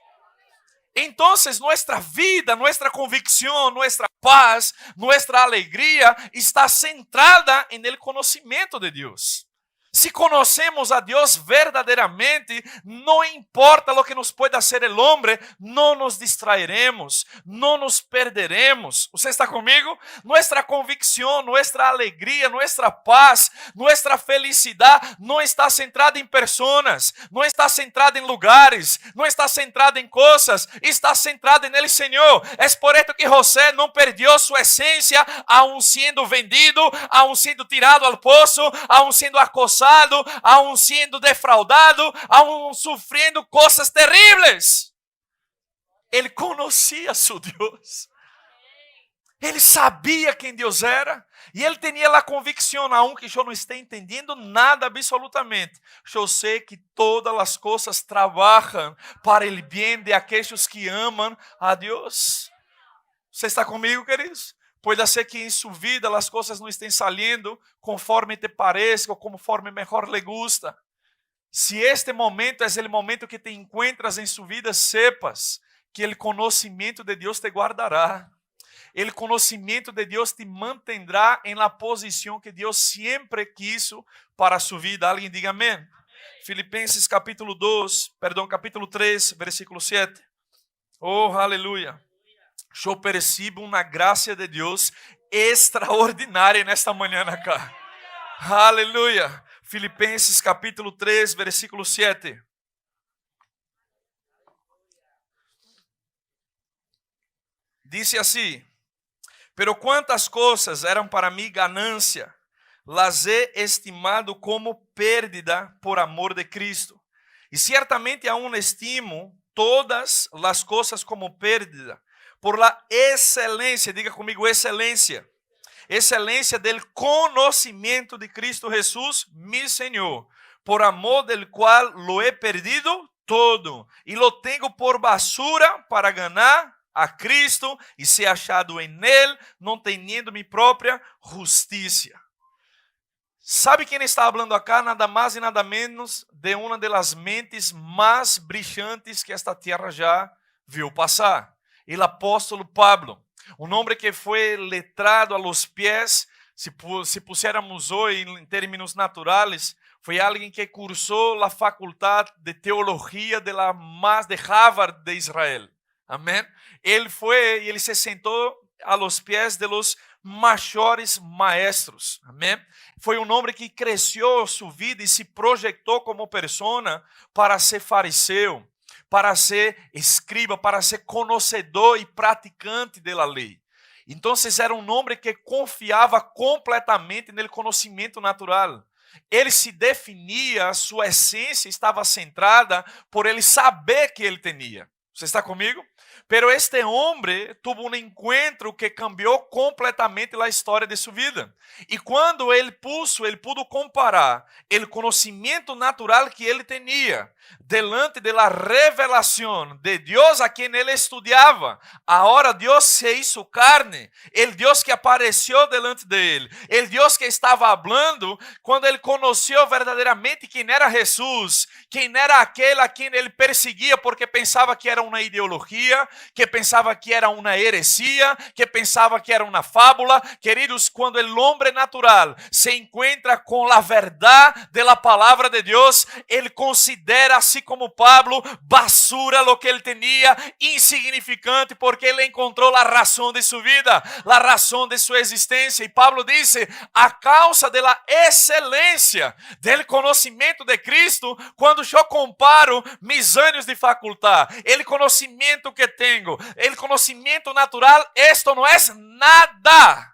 Entonces nuestra vida, nuestra convicción, nuestra paz, nuestra alegría está centrada en el conocimiento de Dios. Si conocemos a Dios verdaderamente, no importa lo que nos pueda hacer el hombre, no nos distraeremos, no nos perderemos. ¿Usted está conmigo? Nuestra convicción, nuestra alegría, nuestra paz, nuestra felicidad no está centrada en personas, no está centrada en lugares, no está centrada en cosas, está centrada en el Señor. Es por esto que José no perdió su esencia, aún siendo vendido, aún siendo tirado al pozo, aún siendo acosado, aún siendo defraudado, aún sufriendo cosas terribles. Él conocía a su Dios. Él sabía quién Dios era. E ele tinha a convicção, aunque eu não esteja entendendo nada absolutamente, eu sei que todas as coisas trabalham para o bem de aqueles que amam a Deus. Você está comigo, queridos? Pode ser que em sua vida as coisas não estejam saindo conforme te parezca ou conforme melhor lhe gusta. Se este momento é o momento que te encuentras em sua vida, sepas que o conhecimento de Deus te guardará. O conhecimento de Deus te mantendrá em la posição que Deus sempre quiso para sua vida. Alguém diga amém. Filipenses capítulo 3, versículo 7. Oh, aleluia. Eu percebo uma graça de Deus extraordinária nesta manhã acá. Aleluia. Filipenses capítulo 3, versículo 7. Dice assim: pero quantas coisas eram para mim ganância, las he estimado como pérdida por amor de Cristo. E certamente aún estimo todas as coisas como pérdida, por la excelência, diga comigo, excelência del conhecimento de Cristo Jesús, mi Senhor, por amor del cual lo he perdido todo, e lo tengo por basura para ganar a Cristo e ser achado em Ele, não teniendo mi própria justiça. ¿Sabe quem está falando acá? Nada mais e nada menos de uma das mentes mais brilhantes que esta terra já viu passar. El apóstolo Pablo, um homem que foi letrado a los pies, se pusiéramos hoje em termos naturais, foi alguém que cursou a faculdade de teologia de Harvard de Israel. Amém? Ele se sentou a los pies de los maiores maestros. Amém? Foi um homem que cresceu sua vida e se projetou como persona para ser fariseu, para ser escriba, para ser conhecedor e praticante da lei. Então, era um homem que confiava completamente no conhecimento natural. Ele se definia, sua essência estava centrada por ele saber que ele tinha. Você está comigo? Pero este homem tuvo um encontro que cambiou completamente a história de sua vida. E quando ele pudo comparar o conhecimento natural que ele tinha delante da revelação de Deus a quem ele estudava. Agora Deus se hizo carne, o Deus que apareceu delante dele, o Deus que estava falando, quando ele conheceu verdadeiramente quem era Jesus, quem era aquele a quem ele perseguia porque pensava que era uma ideologia, que pensava que era uma heresia, que pensava que era uma fábula. Queridos, quando o homem natural se encontra com a verdade da palavra de Deus, ele considera, assim como Pablo, basura lo que ele tinha, insignificante, porque ele encontrou a razão de sua vida, a razão de sua existência. E Pablo disse: a causa da excelência do conhecimento de Cristo, quando eu comparo mis anos de faculdade, o conhecimento que tenho, o conhecimento natural, esto não é nada.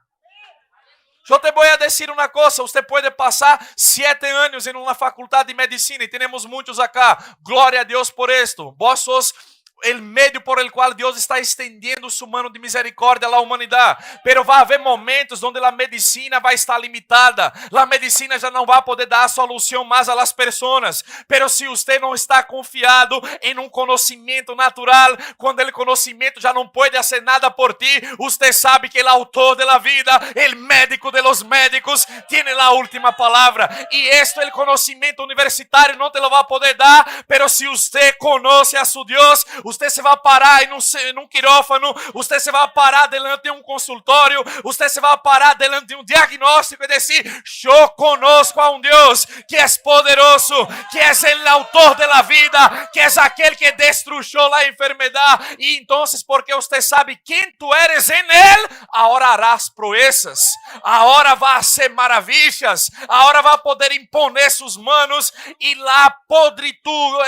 Yo te voy a decir una cosa, usted puede pasar 7 años en una facultad de medicina y tenemos muchos acá. Gloria a Dios por esto. Vos sos el medio por el cual Dios está extendiendo su mano de misericordia a la humanidad. Pero va a haber momentos donde la medicina va a estar limitada. La medicina ya no va a poder dar solución más a las personas. Pero si usted no está confiado en un conocimiento natural, cuando el conocimiento ya no puede hacer nada por ti, usted sabe que el autor de la vida, el médico de los médicos, tiene la última palabra. Y esto el conocimiento universitario no te lo va a poder dar. Pero si usted conoce a su Dios, usted se va a parar en un quirófano, usted se va a parar delante de un consultorio, usted se va a parar delante de un diagnóstico y decir, yo conozco a un Dios que es poderoso, que es el autor de la vida, que es aquel que destruyó la enfermedad. Y entonces, porque usted sabe quién tú eres en Él, ahora harás proezas, ahora va a hacer maravillas, ahora va a poder imponer sus manos y la podritud,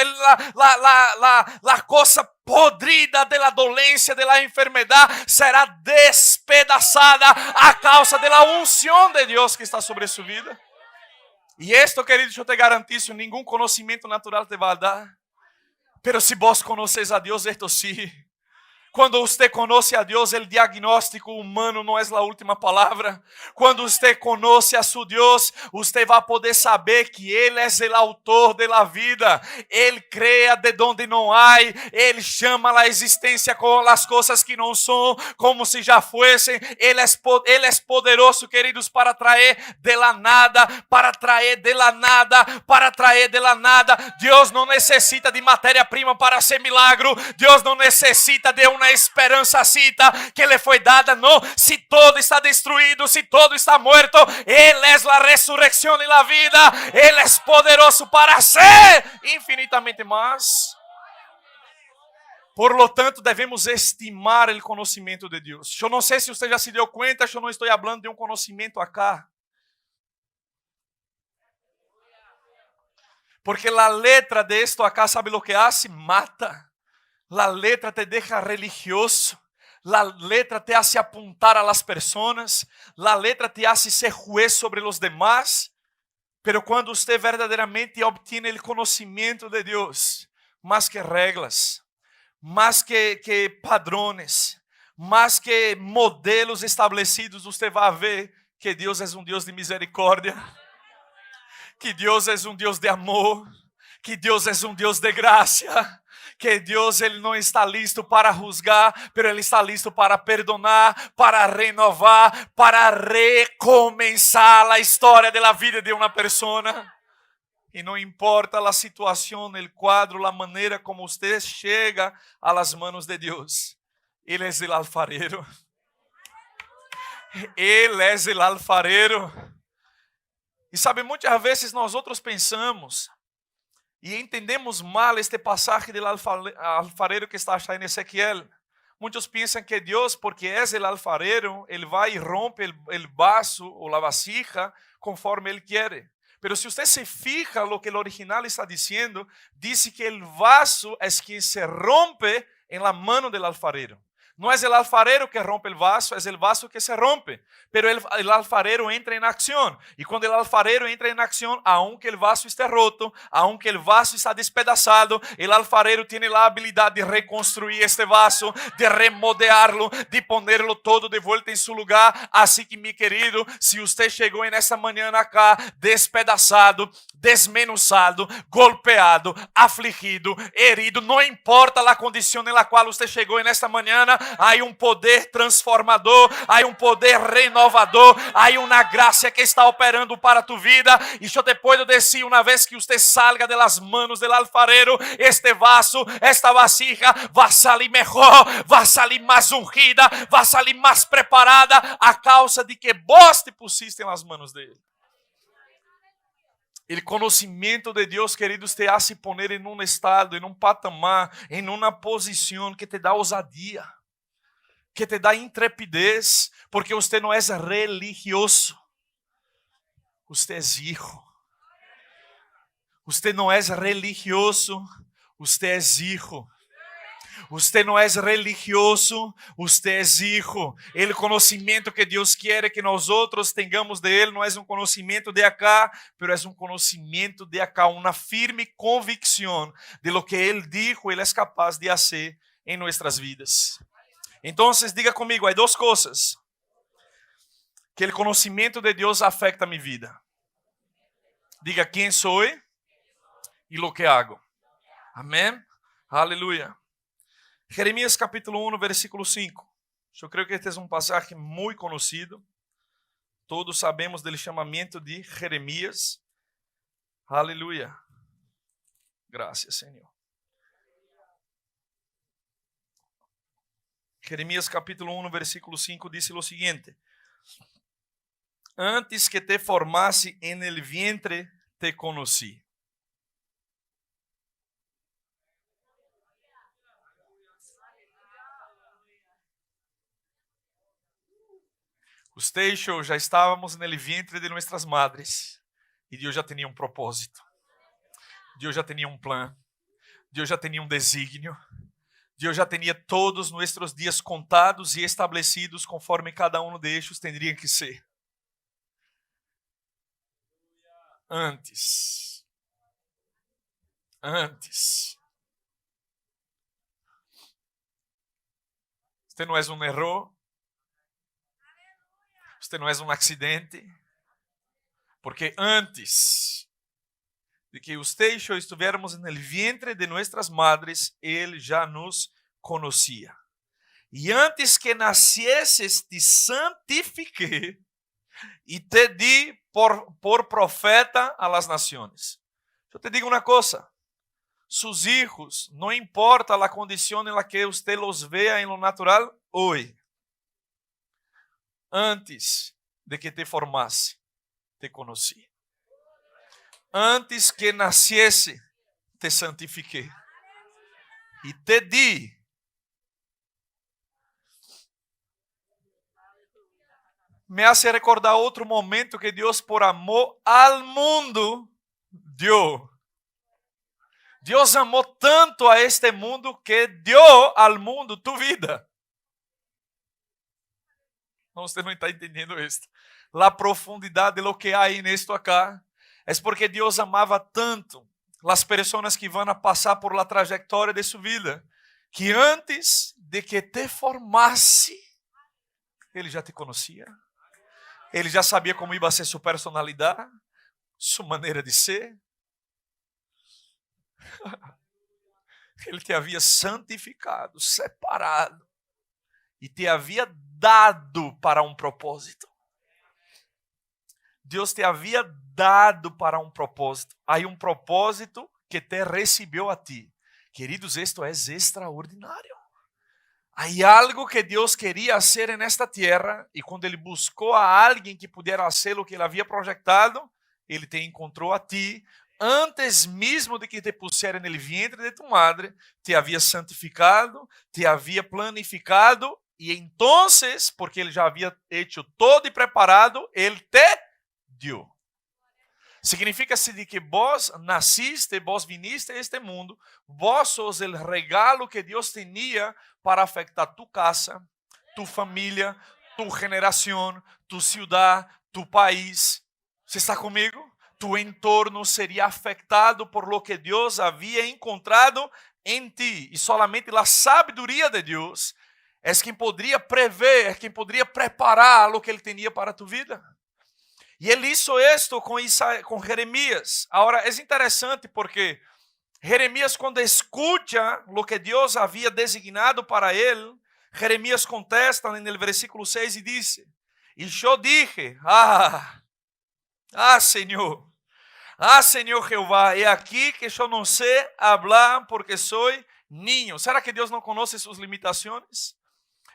la cosa podrida de la dolencia, de la enfermedad, será despedazada a causa de la unción de Dios que está sobre su vida. Y esto, querido, yo te garantizo, ningún conocimiento natural te va a dar. Pero si vos conoces a Dios, esto sí. Cuando usted conoce a Dios, el diagnóstico humano no es la última palabra. Cuando usted conoce a su Dios, usted va a poder saber que Él es el autor de la vida. Él crea de donde no hay. Él llama a la existencia con las cosas que no son, como si ya fuesen. Él es poderoso, queridos, para traer de la nada, para traer de la nada, para traer de la nada. Dios no necesita de matéria-prima para hacer milagro. Dios no necesita de una esperanzacita que le fue dada. No, si todo está destruido, si todo está muerto, Él es la resurrección y la vida. Él es poderoso para hacer infinitamente más. Por lo tanto, devemos estimar el conocimiento de Dios. Yo no sé si usted ya se dio cuenta, yo no estoy hablando de un conocimiento acá. Porque la letra de esto acá, ¿sabe lo que hace? Mata. La letra te deja religioso. La letra te hace apuntar a las personas. La letra te hace ser juez sobre los demás. Pero cuando usted verdaderamente obtiene el conocimiento de Dios, más que reglas, más que padrones, más que modelos establecidos, usted va a ver que Dios es un Dios de misericordia, que Dios es un Dios de amor, que Dios es un Dios de gracia. Que Deus ele não está listo para juzgar, pero Ele está listo para perdonar, para renovar, para recomeçar a história da vida de uma pessoa. E não importa a situação, o quadro, a maneira como você chega a las manos de Deus. Ele é o alfarero. Ele é o alfarero. E sabe, muitas vezes nós outros pensamos e entendemos mal este pasaje del alfarero que está allá en Ezequiel. Muchos piensan que Dios, porque es el alfarero, Él va y rompe el vaso o la vasija conforme Él quiere. Pero si usted se fija lo que el original está diciendo, dice que el vaso es quien se rompe en la mano del alfarero. No es el alfarero que rompe el vaso, es el vaso que se rompe. Pero el alfarero entra en acción. Y cuando el alfarero entra en acción, aunque el vaso esté roto, aunque el vaso está despedazado, el alfarero tiene la habilidad de reconstruir este vaso, de remodelarlo, de ponerlo todo de vuelta en su lugar. Así que, mi querido, si usted llegó en esta mañana acá despedazado, desmenuzado, golpeado, afligido, herido, no importa la condición en la cual usted llegó en esta mañana, hay un poder transformador, hay un poder renovador, hay una gracia que está operando para tu vida. Y yo te puedo decir, una vez que usted salga de las manos del alfarero, este vaso, esta vasija va a salir mejor, va a salir más ungida, va a salir más preparada a causa de que vos te pusiste en las manos de Él. El conocimiento de Dios, queridos, te hace poner en un estado, en un patamar, en una posición que te da ousadia, que te dá intrepidez, porque usted não é religioso, usted é hijo. Usted não é religioso, usted é hijo. Usted no es religioso, usted es hijo. El conocimiento que Dios quiere que nosotros tengamos de Él no es un conocimiento de acá, pero es un conocimiento de acá, una firme convicción de lo que Él dijo, Él es capaz de hacer en nuestras vidas. Entonces, diga conmigo, hay dos cosas que el conocimiento de Dios afecta mi vida. Diga quién soy y lo que hago. Amén. Aleluya. Jeremías capítulo 1, versículo 5. Eu creio que este é um pasaje muito conhecido. Todos sabemos do chamamento de Jeremias. Aleluia. Graças, Senhor. Jeremías capítulo 1, versículo 5 diz o seguinte: Antes que te formasse en el vientre, te conocí. Usted y yo já estávamos no vientre de nossas madres e Deus já tinha propósito. Deus já tinha plano. Deus já tinha desígnio. Deus já tinha todos nossos dias contados e estabelecidos conforme cada um destes teria que ser. Antes. Você não é um erro. Você não é um acidente. Porque antes de que usted e eu estivéssemos no vientre de nossas madres, Ele já nos conhecia. E antes que nascieses, te santifiquei e te di por profeta a las naciones. Eu te digo uma coisa. Sus hijos, não importa a condição em la que usted los vea en lo natural hoy. Antes de que te formasse, te conocí. Antes que naciese, te santifiquei. E te di. Me hace recordar outro momento que Deus, por amor al mundo, dio. Deus amou tanto a este mundo que dio al mundo tu vida. Você não está entendendo isso. A profundidade de lo que há aí nisto acá. É porque Deus amava tanto as pessoas que vão a passar por la trajetória de sua vida, que antes de que te formasse, Ele já te conhecia. Ele já sabia como ia ser sua personalidade, sua maneira de ser. Ele te havia santificado, separado e te havia dado para um propósito. Deus te havia dado para um propósito. Há um propósito que te recebeu a ti. Queridos, esto é extraordinário. Há algo que Deus queria fazer nesta terra e quando Ele buscou a alguém que pudesse fazer o que Ele havia projetado, Ele te encontrou a ti. Antes mesmo de que te pusiera no vientre de tu madre, te havia santificado, te havia planificado e então, porque Ele já havia hecho todo e preparado, Ele te deu. Significa-se de que vos nasciste, vos viniste a este mundo, vos sos o regalo que Deus tinha para afetar tu casa, tu família, tu geração, tu cidade, tu país. Você está comigo? Tu entorno seria afetado por lo que Deus havia encontrado em ti. E solamente a sabedoria de Deus é quem poderia prever, quem poderia preparar o que Ele tinha para tu vida. E Ele hizo esto com Jeremias. Agora, é interessante porque Jeremias, quando escuta o que Deus havia designado para ele, Jeremias contesta no versículo 6 e diz: E eu dije, Senhor, Senhor Jeová, é aqui que eu não sei falar porque sou niño. Será que Deus não conhece suas limitações?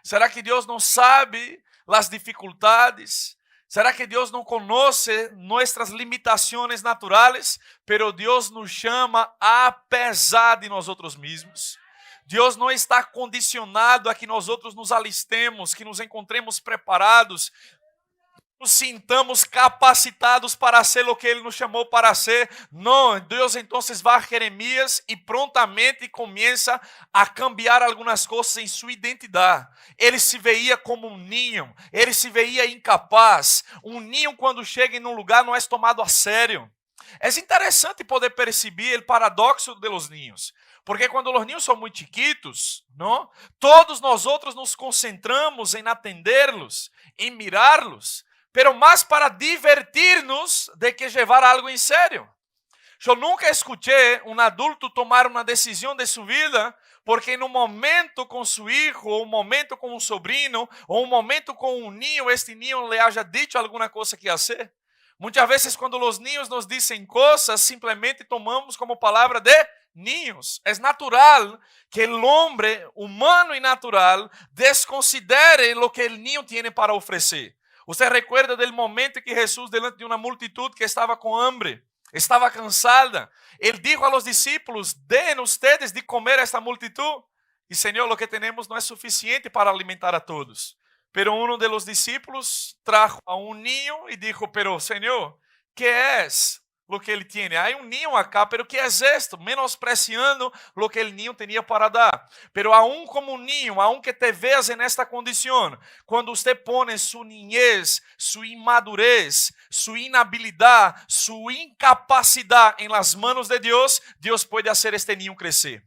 Será que Deus não sabe as dificuldades? Será que Deus não conhece nossas limitações naturais? Pero Deus nos chama apesar de nós outros mesmos. Deus não está condicionado a que nós outros nos alistemos, que nos encontremos preparados. nos sintamos capacitados para ser o que Ele nos chamou para ser. Não, Deus então vai a Jeremias e prontamente começa a cambiar algumas coisas em sua identidade. Ele se veia como um ninho, ele se veia incapaz. Um ninho, quando chega em um lugar, não é tomado a sério. É interessante poder perceber o paradoxo de los niños. Porque quando os niños são muito chiquitos, não? Todos nós outros nos concentramos em atendê-los, em mirá-los, pero mais para divertir-nos de que levar algo em sério. Eu nunca escutei um adulto tomar uma decisão de sua vida porque em um momento com seu filho, ou um momento com um sobrinho, ou um momento com um ninho, este ninho lhe haja dito alguma coisa que fazer. Muitas vezes, quando os niños nos dizem coisas, simplesmente tomamos como palavra de niños. É natural que o homem humano e natural desconsidere o que o niño tem para oferecer. Você recuerda do momento que Jesus, delante de uma multitud que estava com hambre, estava cansada, ele disse a los discípulos: den ustedes de comer a esta multitud. E Senhor, o que temos não é suficiente para alimentar a todos. Pero uno de los discípulos trajo a un niño y dijo: pero Señor, ¿qué es lo que él tiene? Hay un niño acá, pero ¿qué es esto? Menospreciando lo que el niño tenía para dar. Pero aún como un niño, aún que te veas en esta condición, cuando usted pone su niñez, su inmadurez, su inhabilidad, su incapacidad en las manos de Dios, Dios puede hacer este niño crecer.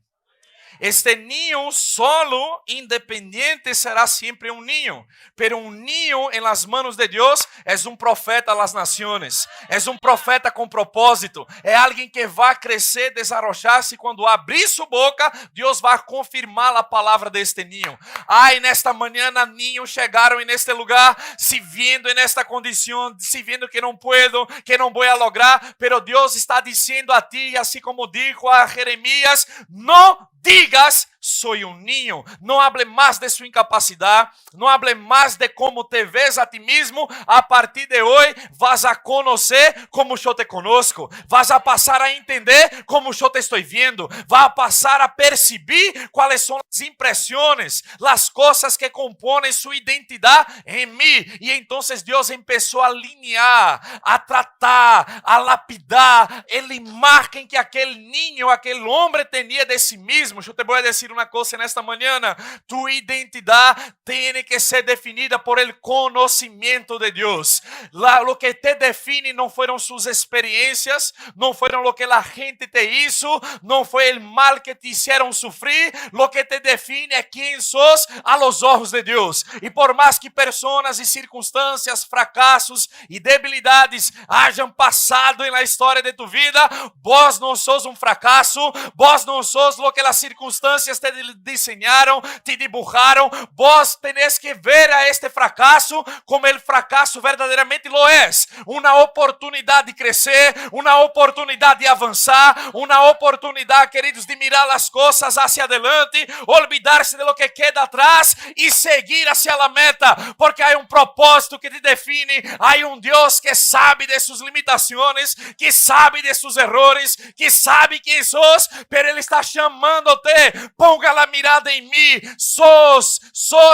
Este niño solo, independiente, será siempre un niño. Pero un niño en las manos de Dios es un profeta a las naciones. Es un profeta con propósito. Es alguien que va a crecer, desarrollarse. Y cuando abrir su boca, Dios va a confirmar la palabra de este niño. Ay, nesta mañana niños llegaron en este lugar, se viendo en esta condición, se viendo que no puedo, que no voy a lograr. Pero Dios está diciendo a ti, así como dijo a Jeremías: no digas soy un niño. No hable más de su incapacidad. No hable más de cómo te ves a ti mismo. A partir de hoy vas a conocer como yo te conozco. Vas a pasar a entender como yo te estoy viendo. Vas a pasar a percibir cuáles son las impresiones, las cosas que componen su identidad en mí. Y entonces Dios empezó a alinear, a tratar, a lapidar la imagen que aquel niño, aquel hombre tenía de sí mismo. Yo te voy a decir una cosa en esta mañana: tu identidad tiene que ser definida por el conocimiento de Dios. Lo que te define no fueron sus experiencias, no fueron lo que la gente te hizo, no fue el mal que te hicieron sufrir. Lo que te define es quién sos a los ojos de Dios. Y por más que personas y circunstancias, fracasos y debilidades hayan pasado en la historia de tu vida, vos no sos un fracaso, vos no sos lo que las circunstancias te diseñaron, te dibujaron. Vos tenés que ver a este fracaso como el fracaso verdaderamente lo es. Una oportunidad de crecer, una oportunidad de avanzar, una oportunidad, queridos, de mirar las cosas hacia adelante, olvidarse de lo que queda atrás y seguir hacia la meta, porque hay un propósito que te define. Hay un Dios que sabe de sus limitaciones, que sabe de sus errores, que sabe quién sos, pero Él está llamándote. Ponga la mirada en mí. Sos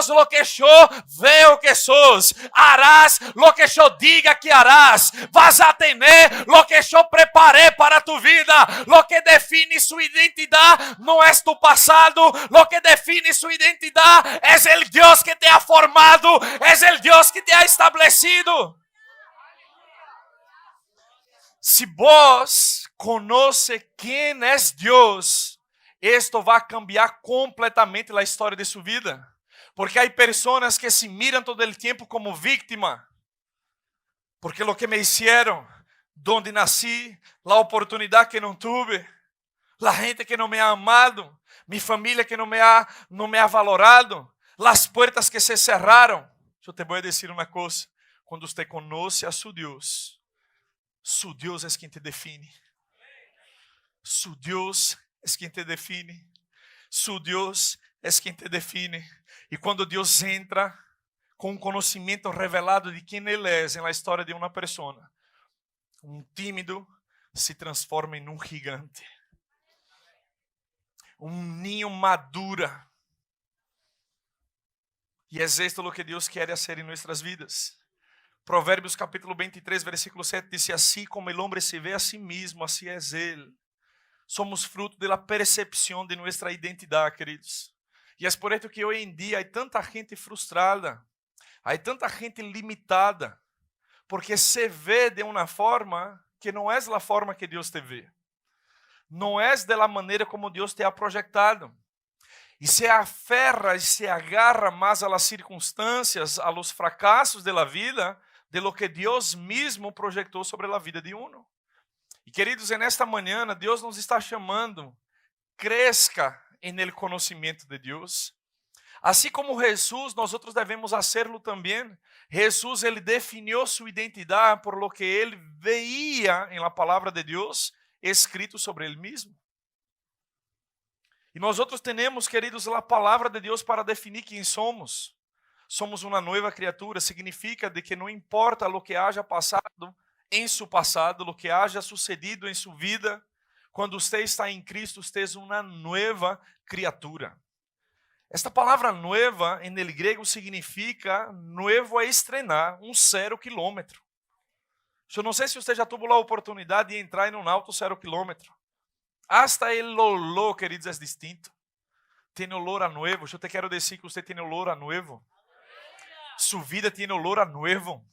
lo que yo veo que sos. Harás lo que yo diga que harás. Vas a tener lo que yo preparé para tu vida. Lo que define su identidad no es tu pasado. Lo que define su identidad es el Dios que te ha formado. Es el Dios que te ha establecido. Si vos conoce quién es Dios, esto va a cambiar completamente a história de sua vida. Porque há pessoas que se miram todo o tempo como víctima. Porque lo que me hicieron, donde nací, la oportunidad que não tuve, la gente que não me ha amado, mi familia que não me ha valorado, las puertas que se cerraram. Eu te vou dizer uma coisa: quando você conhece a su Deus é quem te define. Su Deus es quien te define. Su Dios es quien te define. Y cuando Dios entra con un conocimiento revelado de quién Él es en la historia de una persona, un tímido se transforma en un gigante. Un niño madura. Y es esto lo que Dios quiere hacer en nuestras vidas. Provérbios capítulo 23, versículo 7 dice: así como el hombre se ve a sí mismo, así es él. Somos fruto de la percepción de nuestra identidad, queridos. Y es por esto que hoy en día hay tanta gente frustrada, hay tanta gente limitada, porque se ve de una forma que no es la forma que Dios te ve. No es de la manera como Dios te ha proyectado. Y se aferra y se agarra más a las circunstancias, a los fracasos de la vida, de lo que Dios mismo proyectó sobre la vida de uno. E queridos, nesta manhã, Deus nos está chamando, cresca en el conocimiento de Deus. Assim como Jesús, nós devemos hacerlo também. Jesús, ele definiu sua identidade por lo que ele veía en la palavra de Deus escrito sobre ele mesmo. E nós temos, queridos, a palavra de Deus para definir quem somos. Somos uma nova criatura, significa de que não importa o que haja passado em seu passado, o que haja sucedido em sua vida, quando você está em Cristo, você é uma nova criatura. Esta palavra nueva, em el grego, significa nuevo a estrenar, 0 quilômetro. Eu não sei se você já teve a oportunidade de entrar em auto 0 quilômetro. Hasta el olor, queridos, é distinto. Tem olor a nuevo. Eu te quero dizer que você tem olor a nuevo. Sua vida tem olor a nuevo.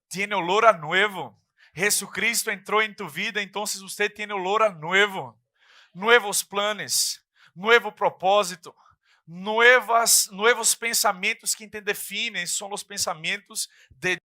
Tem olor a nuevo. Jesucristo entrou em tu vida, então você tem olor a nuevo. Nuevos planos, nuevo propósito, nuevos pensamentos que te definem, são os pensamentos de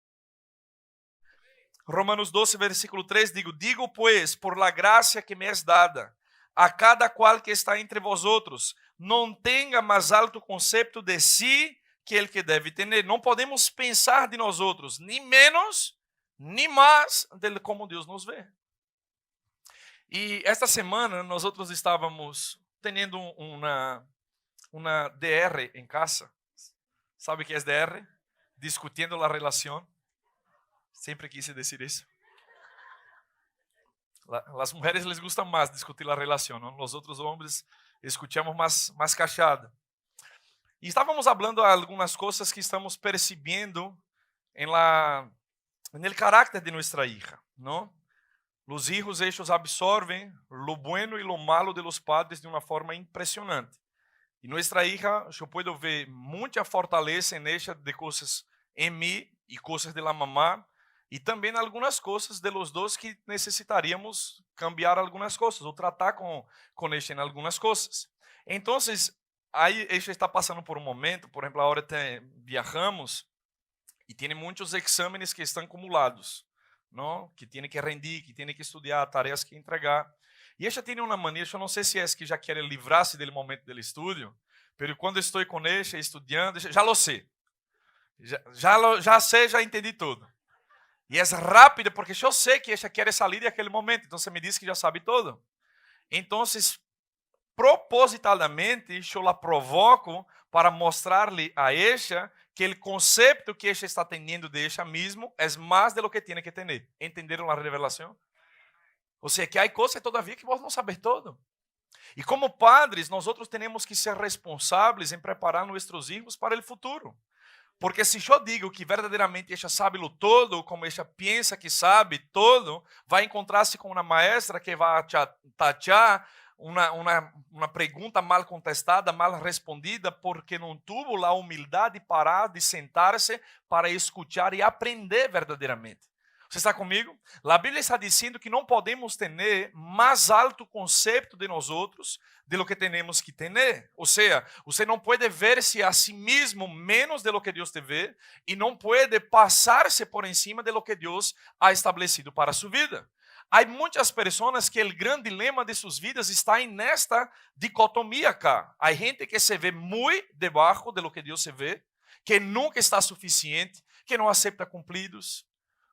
Romanos 12, versículo 3, digo pues, por la gracia que me es dada, a cada qual que está entre vosotros, não tenha mais alto concepto de si que el que deve ter. Não podemos pensar de nós outros, nem menos, nem mais de como Deus nos vê. E esta semana nós estávamos tendo uma DR em casa. ¿Sabe o que é DR? Discutindo a relação. Sempre quise dizer isso. As mulheres les gusta mais discutir a relação, não? Nós outros homens escutamos mais cachado. E estávamos falando algumas coisas que estamos percebendo en el carácter de nuestra hija, ¿no? Los hijos, ellos absorben lo bueno y lo malo de los padres de una forma impresionante. Y nuestra hija, yo puedo ver mucha fortaleza en ella de cosas en mí y cosas de la mamá, y también algunas cosas de los dos que necesitaríamos cambiar algunas cosas o tratar con ella en algunas cosas. Entonces, aí ella está pasando por un momento, por ejemplo, ahora viajamos y tiene muchos exámenes que están acumulados, ¿no? Que tiene que rendir, que tiene que estudiar, tareas que entregar. E ella tiene una manera, yo no sé si es que ya quiere librarse del momento del estudio, pero cuando estoy con ella estudiando, ya lo sé. Já sei, já entendi tudo. E é rápido porque eu sei que ella quer sair daquele momento, então você me diz que já sabe tudo. Então, propositalmente, eu la provoco para mostrar-lhe a ella que o conceito que ella está tendo de ella mesmo é mais de lo que tiene que ter. ¿Entenderam a revelação? Ou seja, que há coisas todavia que vos não saber todo. E como padres, nós temos que ser responsáveis em preparar nossos filhos para o futuro. Porque se eu digo que verdadeiramente ella sabe lo todo, como ella pensa que sabe todo, vai encontrar-se com uma maestra que vai tatear uma pergunta mal contestada, mal respondida, porque não tuvo a humildade de parar, de sentar-se para escutar e aprender verdadeiramente. Você está comigo? A Bíblia está dizendo que não podemos ter mais alto conceito de nós outros de lo que temos que ter. Ou seja, você não pode ver-se a si mesmo menos de lo que Deus te vê e não pode passar-se por encima de lo que Deus ha estabelecido para a sua vida. Há muitas pessoas que o grande dilema de suas vidas está nesta dicotomia cá. Há gente que se vê muito debaixo de lo que Deus se vê, que nunca está suficiente, que não aceita cumpridos.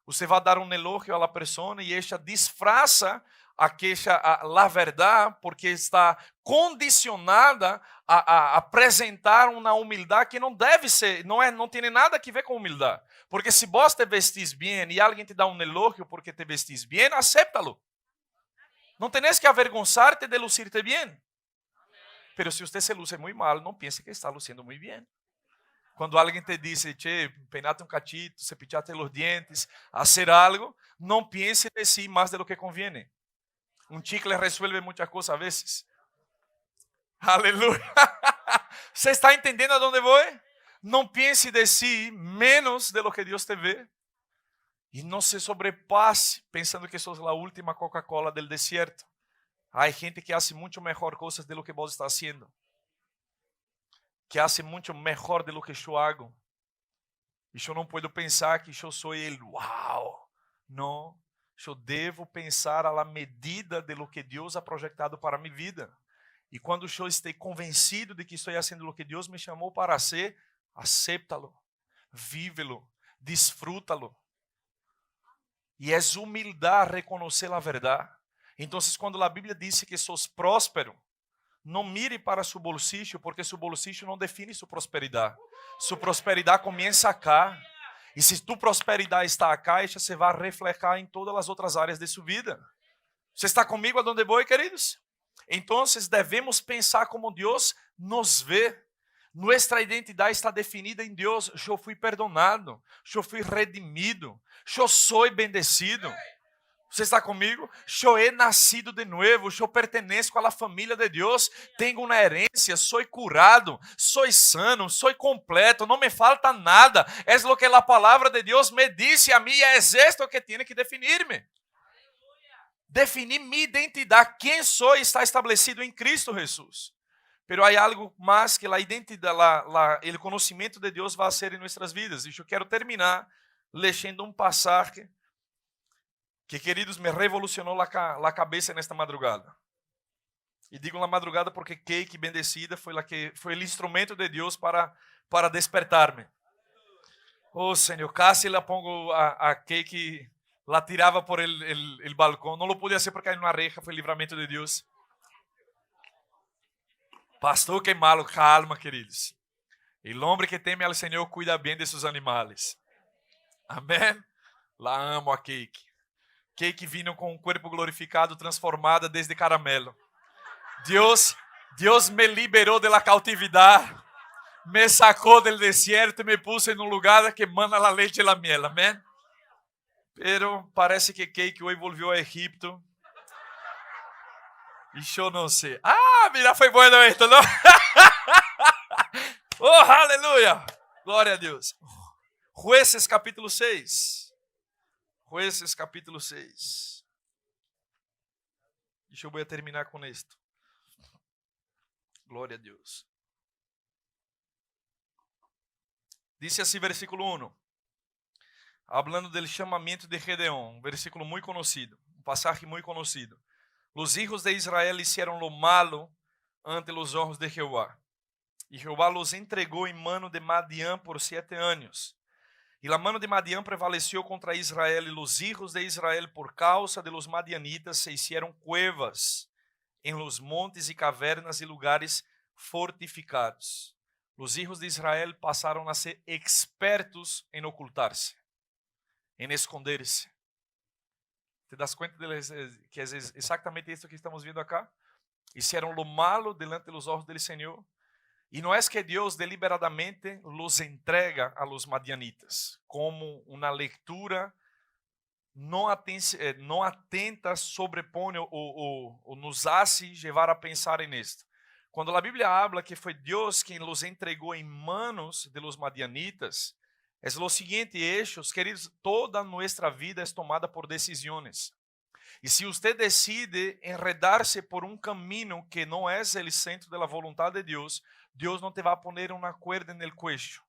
Você vai dar um elogio a la persona e ella disfraza a verdade porque está condicionada a apresentar uma humildade que não deve ser, não tem nada a ver com humildade. Porque se vos te vestis bem e alguém te dá um elogio porque te vestis bem, acéptalo. Não tenés que avergonzarte de lucirte bem. Pero se você se luce muito mal, não pense que está luciendo muito bem. Quando alguém te diz, che, peinate um cachito, cepillate los dientes, hacer algo, não pense de si mais de lo que conviene. Um chicle resuelve muitas coisas a vezes. Aleluia. Você está entendendo a onde vou? Não pense de si menos de lo que Deus te vê. E não se sobrepasse pensando que sos a última Coca-Cola del desierto. Há gente que hace muito melhor coisas de lo que vos está haciendo. Que hace muito melhor de lo que eu hago. E eu não posso pensar que eu sou ele. Uau! Não. Eu devo pensar à medida de lo que Deus ha projetado para minha vida. E quando eu estou convencido de que estou fazendo o que Deus me chamou para ser, acéptalo, vívelo, disfrútalo. E é humildade reconhecer a verdade. Então, quando a Bíblia diz que sos próspero, não mire para seu bolsillo, porque seu bolsillo não define sua prosperidade. Sua prosperidade começa acá. E se tu prosperidade está acá, isso se vai refletir em todas as outras áreas de sua vida. Você está comigo aonde vou, queridos? Então, devemos pensar como Deus nos vê. Nossa identidade está definida em Deus. Eu fui perdonado, eu fui redimido, eu sou bendecido. Você está comigo? Eu he nascido de novo, eu pertenço à família de Deus, tenho uma herência, sou curado, sou sano, sou completo, não me falta nada. É o que a palavra de Deus me disse a mim, e é isto que tem que definir-me. Definir minha identidade, quem sou, está estabelecido em Cristo Jesus. Pero há algo mais que a identidade, o conhecimento de Deus vai ser em nossas vidas. E eu quero terminar lendo um passagem que, queridos, me revolucionou a cabeça nesta madrugada. E digo na madrugada porque Cake bendecida foi o instrumento de Deus para despertar-me. Oh, Senhor, casi la pongo a Cake, la tirava por el balcão. Não lo pude fazer porque era uma reja, foi o livramento de Deus. Pastor, que malo, calma, queridos. El hombre que teme al Senhor cuida bem de seus animais. Amém? La amo a Cake. Cake vino com um corpo glorificado, transformada desde caramelo. Deus me liberou da cautividade, me sacou do deserto e me pôs em um lugar que mana a leite e a miel. Amém? Pero parece que Cake hoje volviu a Egipto. E eu não sei. Ah, mira, foi bueno esto, não? Oh, aleluia! Glória a Deus. Jueces capítulo 6. Jueces capítulo 6. E eu vou terminar com isto. Glória a Deus. Dice assim, versículo 1. Hablando del chamamento de Gedeón, um versículo muito conhecido, um passagem muito conhecido. Los hijos de Israel hicieron lo malo ante los ojos de Jehová. Y Jehová los entregó en mano de Madián por 7 años. Y la mano de Madián prevaleció contra Israel, y los hijos de Israel, por causa de los madianitas, se hicieron cuevas en los montes y cavernas y lugares fortificados. Los hijos de Israel pasaron a ser expertos en ocultarse, en esconderse. ¿Te das cuenta de que es exactamente esto que estamos viendo acá? Hicieron lo malo delante de los ojos del Señor. Y no es que Dios deliberadamente los entrega a los madianitas, como una lectura no atenta sobrepone o nos hace llevar a pensar en esto. Cuando la Biblia habla que fue Dios quien los entregó en manos de los madianitas, é o seguinte, hechos, queridos, toda nuestra vida é tomada por decisões. E se você decide enredar-se por um caminho que não é o centro da vontade de Deus, Deus não te vai poner uma cuerda no cuello,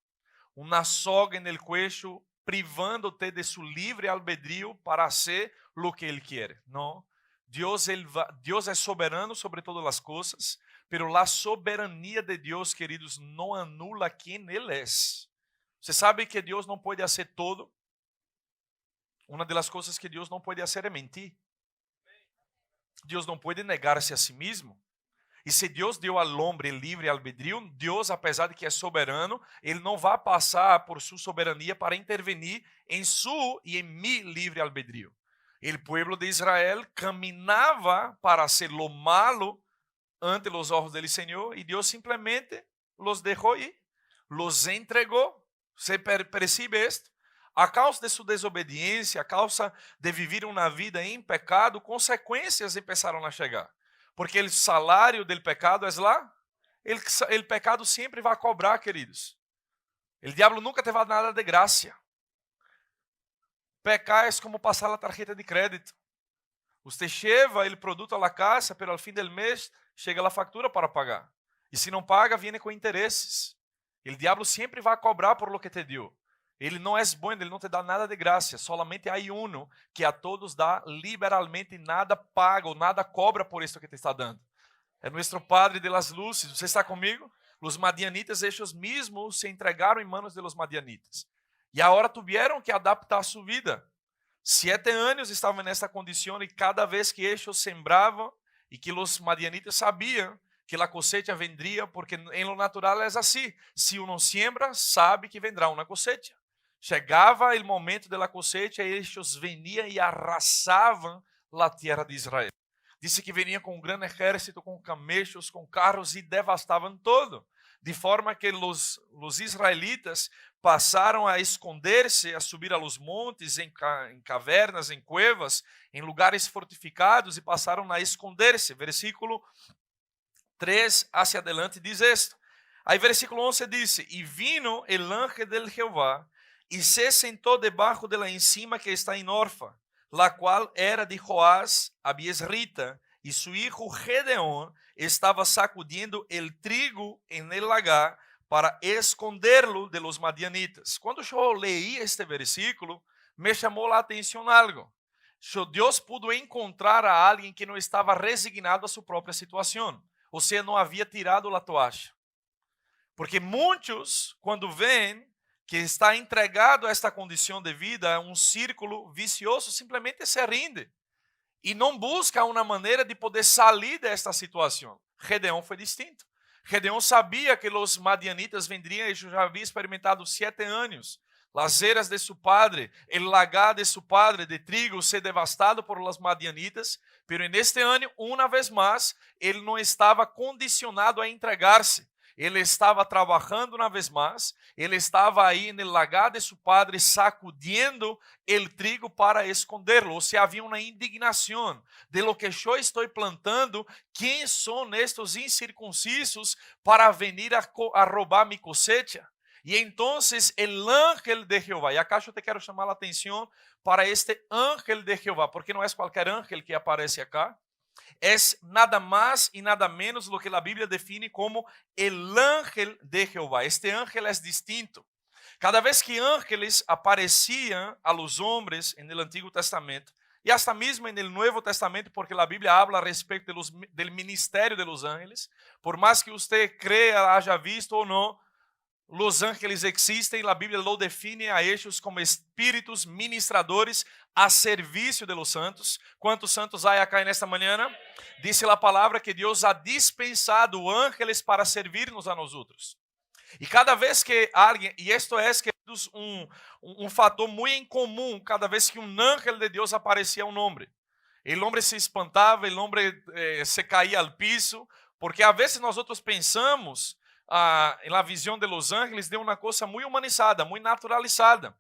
uma soga no cuello, privando-te de seu livre albedrío para fazer o que Ele quer. Não. Deus é soberano sobre todas as coisas, pero a soberania de Deus, queridos, não anula quem Ele é. Você sabe que Deus não pode fazer todo? Uma das coisas que Deus não pode fazer é mentir. Deus não pode negar-se a si mesmo. E se Deus deu ao homem livre albedrío, Deus, apesar de que é soberano, Ele não vai passar por sua soberania para intervenir em seu e em mi livre albedrío. O povo de Israel caminhava para hacer lo malo ante os olhos do Senhor e Deus simplesmente los deixou ir. los entregou. Você percebe isto? A causa de sua desobediência, a causa de viver uma vida em pecado, consequências começaram a chegar. Porque o salário do pecado é lá. O pecado sempre vai cobrar, queridos. O diabo nunca te vai dar nada de graça. Pecar é como passar a tarjeta de crédito. Você lleva o produto à casa, mas ao fim do mês chega a factura para pagar. E se não paga, vem com interesses. O diabo sempre vai cobrar por lo que te deu. Ele não é bom, ele não te dá nada de graça. Solamente há um que a todos dá liberalmente e nada paga ou nada cobra por isso que te está dando. É nosso Padre de las Luzes. Você está comigo? Os madianitas, eles mesmos se entregaram em manos de los madianitas. E agora tiveram que adaptar sua vida. 7 anos estavam nessa condição e cada vez que eles sembravam e que os madianitas sabiam que a cosecha vendria, porque em lo natural é assim. Se uno siembra, sabe que vendrá uma cosecha. Chegava o momento da cosecha e eles veniam e arrasavam a terra de Israel. Disse que veniam com um grande exército, com camelos, com carros e devastavam todo. De forma que os israelitas passaram a esconder-se, a subir a los montes, em cavernas, em cuevas, em lugares fortificados e passaram a esconder-se. Versículo 3 hacia adelante diz esto. Aí versículo 11 diz: E vino el ángel del Jehová e se sentou debaixo de la encima que está em Orfa, la qual era de Joás abiesrita, e su hijo Gedeón estava sacudindo el trigo en el lagar para esconderlo de los madianitas. Quando eu leí este versículo, me chamou a atenção algo. Deus pudo encontrar a alguém que não estava resignado a sua própria situação. Ou seja, não havia tirado a toalha. Porque muitos, quando veem que está entregado a esta condição de vida, a um círculo vicioso, simplesmente se rinde. E não busca uma maneira de poder sair desta situação. Gedeão foi distinto. Gedeão sabia que os madianitas vendriam, e já havia experimentado 7 anos. Las eras de su padre, el lagar de su padre de trigo ser devastado por los madianitas, pero en este año, una vez más, ele não estava condicionado a entregar-se. Ele estava trabalhando uma vez mais, ele estava aí no lagar de seu padre sacudiendo o trigo para esconderlo. Ou seja, havia uma indignação de lo que eu estou plantando, quem são estes incircuncisos para venir a roubar mi cosecha? E então, o ángel de Jeová, e acá eu te quero chamar a atenção para este ángel de Jeová, porque não é qualquer ángel que aparece acá. É nada mais e nada menos do que a Bíblia define como el ángel de Jehová. Este ángel é distinto. Cada vez que ángeles apareciam a los hombres en el Antigo Testamento, e hasta mesmo en el Nuevo Testamento, porque a Bíblia habla a respeito del ministerio de los ángeles, por mais que você creia, haja visto ou não, los ángeles existem, a Bíblia lo define a ellos como espíritos ministradores a serviço de los santos. ¿Cuántos santos há acá nesta manhã? Dice a palavra que Deus ha dispensado ángeles para servirnos a nosotros. E cada vez que alguém, e isto é um fator muito comum, cada vez que um ángel de Deus aparecia um homem, o homem se espantava, o homem se caía al piso, porque a vezes nós outros pensamos na visão de los ángeles de uma coisa muito humanizada, muito naturalizada.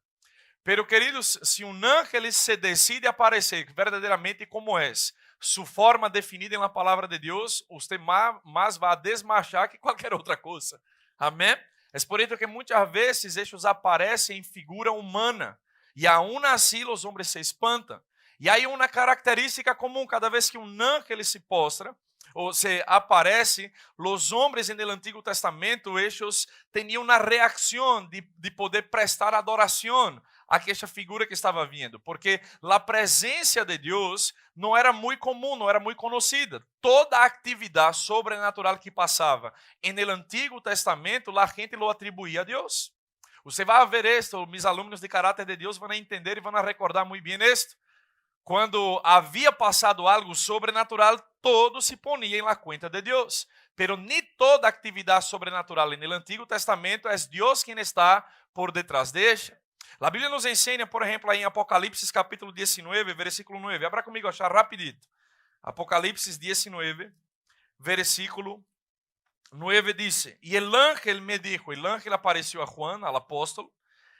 Pero, queridos, se um ángel se decide aparecer verdadeiramente como é, sua forma definida na palavra de Deus, você mais vai desmarchar que qualquer outra coisa. Amém? É por isso que muitas vezes eles aparecem em figura humana, e aún assim os homens se espantam. E há uma característica comum, cada vez que um ángel se postra, ou se aparece, os homens no Antigo Testamento, eles tinham uma reação de poder prestar adoração àquela figura que estava vindo, porque a presença de Deus não era muito comum, não era muito conhecida. Toda a atividade sobrenatural que passava no Antigo Testamento, a gente lo atribuía a Deus. Você vai ver isto, meus alunos de caráter de Deus vão entender e vão recordar muito bem isto. Quando havia passado algo sobrenatural, todo se ponia na conta de Deus. Pero nem toda atividade sobrenatural no Antigo Testamento é Deus quem está por detrás dela. A Bíblia nos ensina, por exemplo, em Apocalipse capítulo 19, versículo 9. Abra comigo, achar rapidito. Apocalipse 19, versículo 9 dice, y el ángel me dijo, el ángel apareció a Juan, al apóstol,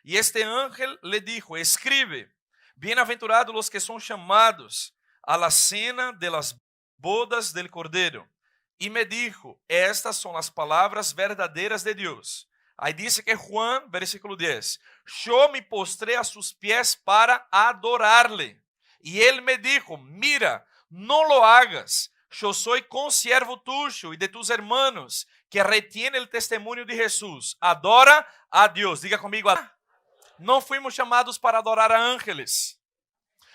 y este ángel le dijo, escribe, bienaventurados los que son llamados a la cena de las bodas del Cordero. Y me dijo, estas son las palabras verdaderas de Dios. Ahí dice que Juan, versículo 10, yo me postré a sus pies para adorarle. Y él me dijo, mira, no lo hagas. Yo soy consiervo tuyo y de tus hermanos que retiene el testimonio de Jesús. Adora a Dios. Diga conmigo, no fuimos llamados para adorar a ángeles.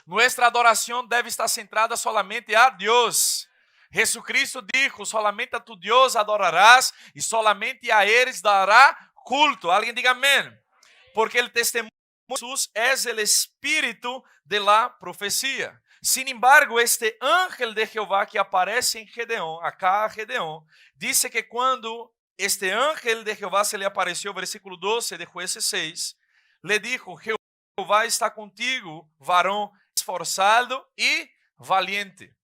Nuestra adoración debe estar centrada solamente a Dios. Jesucristo dijo, solamente a tu Dios adorarás y solamente a Él dará culto. Alguien diga amén. Porque el testimonio de Jesús es el espíritu de la profecía. Sin embargo, este ángel de Jehová que aparece en Gedeón, acá a Gedeón, dice que cuando este ángel de Jehová se le apareció, versículo 12 de Jueces 6, le dijo, Jehová está contigo, varón esforzado y valiente.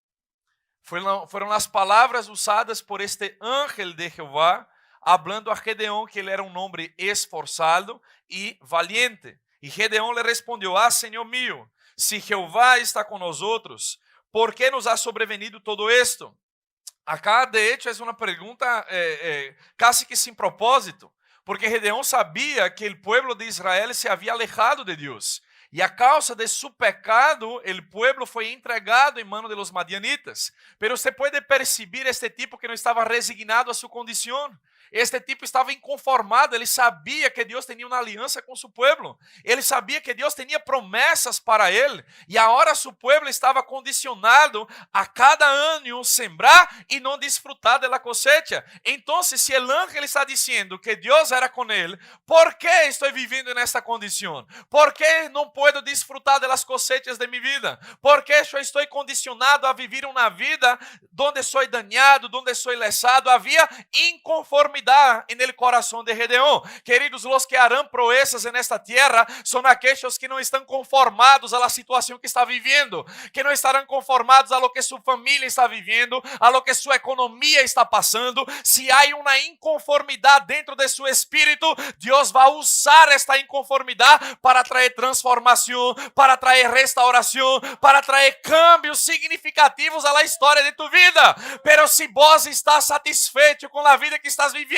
Fueron las palabras usadas por este ángel de Jehová, hablando a Gedeón que él era un hombre esforzado y valiente. Y Gedeón le respondió, Señor mío, si Jehová está con nosotros, ¿por qué nos ha sobrevenido todo esto? Acá, de hecho, es una pregunta casi que sin propósito, porque Gedeón sabía que el pueblo de Israel se había alejado de Dios. Y a causa de su pecado, el pueblo fue entregado en manos de los madianitas. Pero usted puede percibir este tipo que no estaba resignado a su condición. Este tipo estava inconformado, ele sabia que Deus tinha uma aliança com seu povo. Ele sabia que Deus tinha promessas para ele. E agora seu povo estava condicionado a cada ano sembrar e não desfrutar da cosecha. Então, se o ángel está dizendo que Deus era com ele, ¿por que estou vivendo nesta condição? ¿Por que não posso desfrutar das cosechas de minha vida? ¿Por que eu estou condicionado a viver uma vida onde sou dañado, onde sou lesado? Havia inconformidade en el corazón de Gedeón. Queridos, los que harán proezas en esta tierra son aquellos que no están conformados a la situación que está viviendo, que no estarán conformados a lo que su familia está viviendo, a lo que su economía está pasando. Si hay una inconformidad dentro de su espíritu, Dios va a usar esta inconformidad para traer transformación, para traer restauración, para traer cambios significativos a la historia de tu vida. Pero si vos estás satisfecho con la vida que estás viviendo,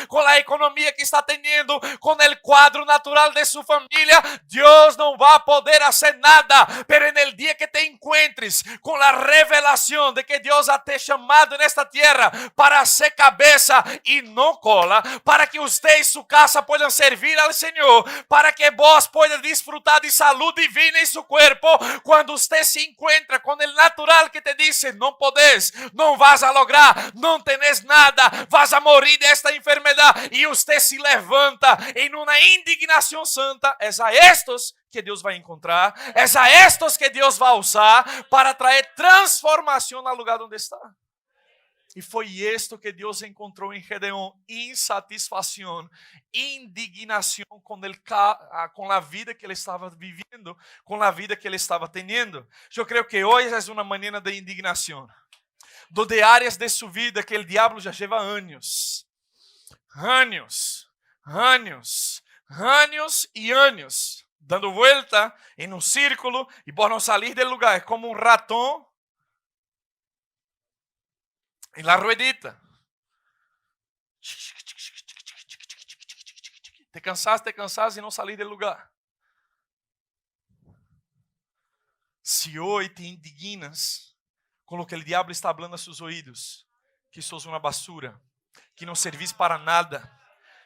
con la economía que está teniendo, con el cuadro natural de su familia, Dios no va a poder hacer nada. Pero en el día que te encuentres con la revelación de que Dios ha te llamado en esta tierra para ser cabeza y no cola, para que usted y su casa puedan servir al Señor, para que vos puedas disfrutar de salud divina en su cuerpo, cuando usted se encuentra con el natural que te dice, no podés, no vas a lograr, no tenés nada, vas a morir de esta enfermedad, y usted se levanta en una indignación santa, es a estos que Deus vai encontrar, é a estos que Deus vai usar para trazer transformação no lugar onde está. E foi isto que Deus encontrou em Gedeón: insatisfação, indignação com a vida que ele estava vivendo, com a vida que ele estava tendo. Eu creio que hoje é uma maneira de indignação, donde áreas de sua vida que o diabo já leva anos e anos, dando vuelta em um círculo e por não sair do lugar. É como um ratão em la ruedita. Te cansas e não salir do lugar. Se hoje te indignas com o que o diabo está falando a seus ouvidos, que sos uma basura, que não servis para nada,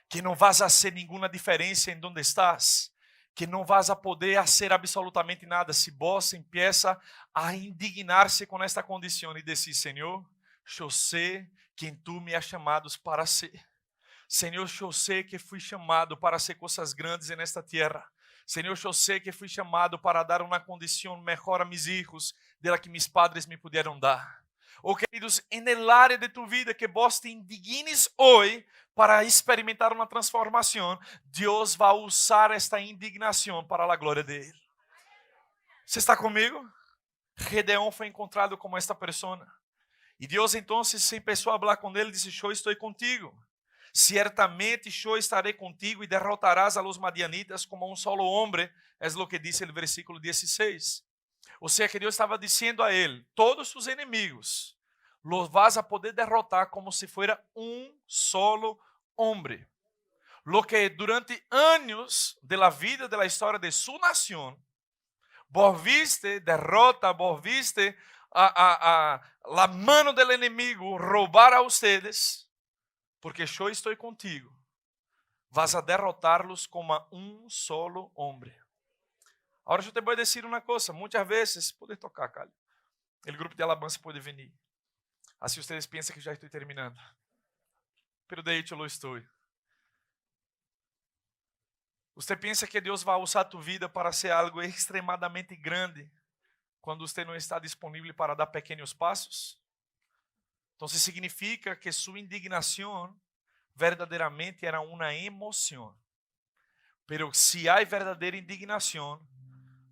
que não vas a hacer nenhuma diferença em donde estás, que não vas a poder fazer absolutamente nada, se vos empieza a indignar-se com esta condição e dizer: Senhor, eu sei quem tu me has chamado para ser. Senhor, eu sei que fui chamado para ser coisas grandes nesta terra. Senhor, eu sei que fui chamado para dar uma condição melhor a mis hijos de la que mis padres me puderam dar. Oh, queridos, en el área de tu vida que vos te indignes hoje para experimentar uma transformação, Deus vai usar esta indignação para a glória dele. Você está comigo? Gedeón foi encontrado como esta pessoa. E Deus então começou a falar com ele e disse: "Eu estou contigo. Ciertamente eu estarei contigo e derrotarás a los madianitas como um solo homem", é o que diz o versículo 16. Ou seja, que Deus estava dizendo a ele: todos os inimigos los vas a poder derrotar como se fuera um solo homem. Lo que durante anos de la vida, de la história de su nación, vos viste derrota, vos viste la mano del enemigo roubar a ustedes, porque eu estou contigo. Vas a derrotarlos como a um solo homem. Agora eu te vou dizer uma coisa. Muitas vezes, pode tocar, Cali. O grupo de alabança pode vir. Assim vocês pensam que já estou terminando. Pero de hecho lo estou. Você pensa que Deus vai usar tua vida para ser algo extremadamente grande quando você não está disponível para dar pequenos passos? Então, isso significa que sua indignação verdadeiramente era uma emoção. Pero se há verdadeira indignação,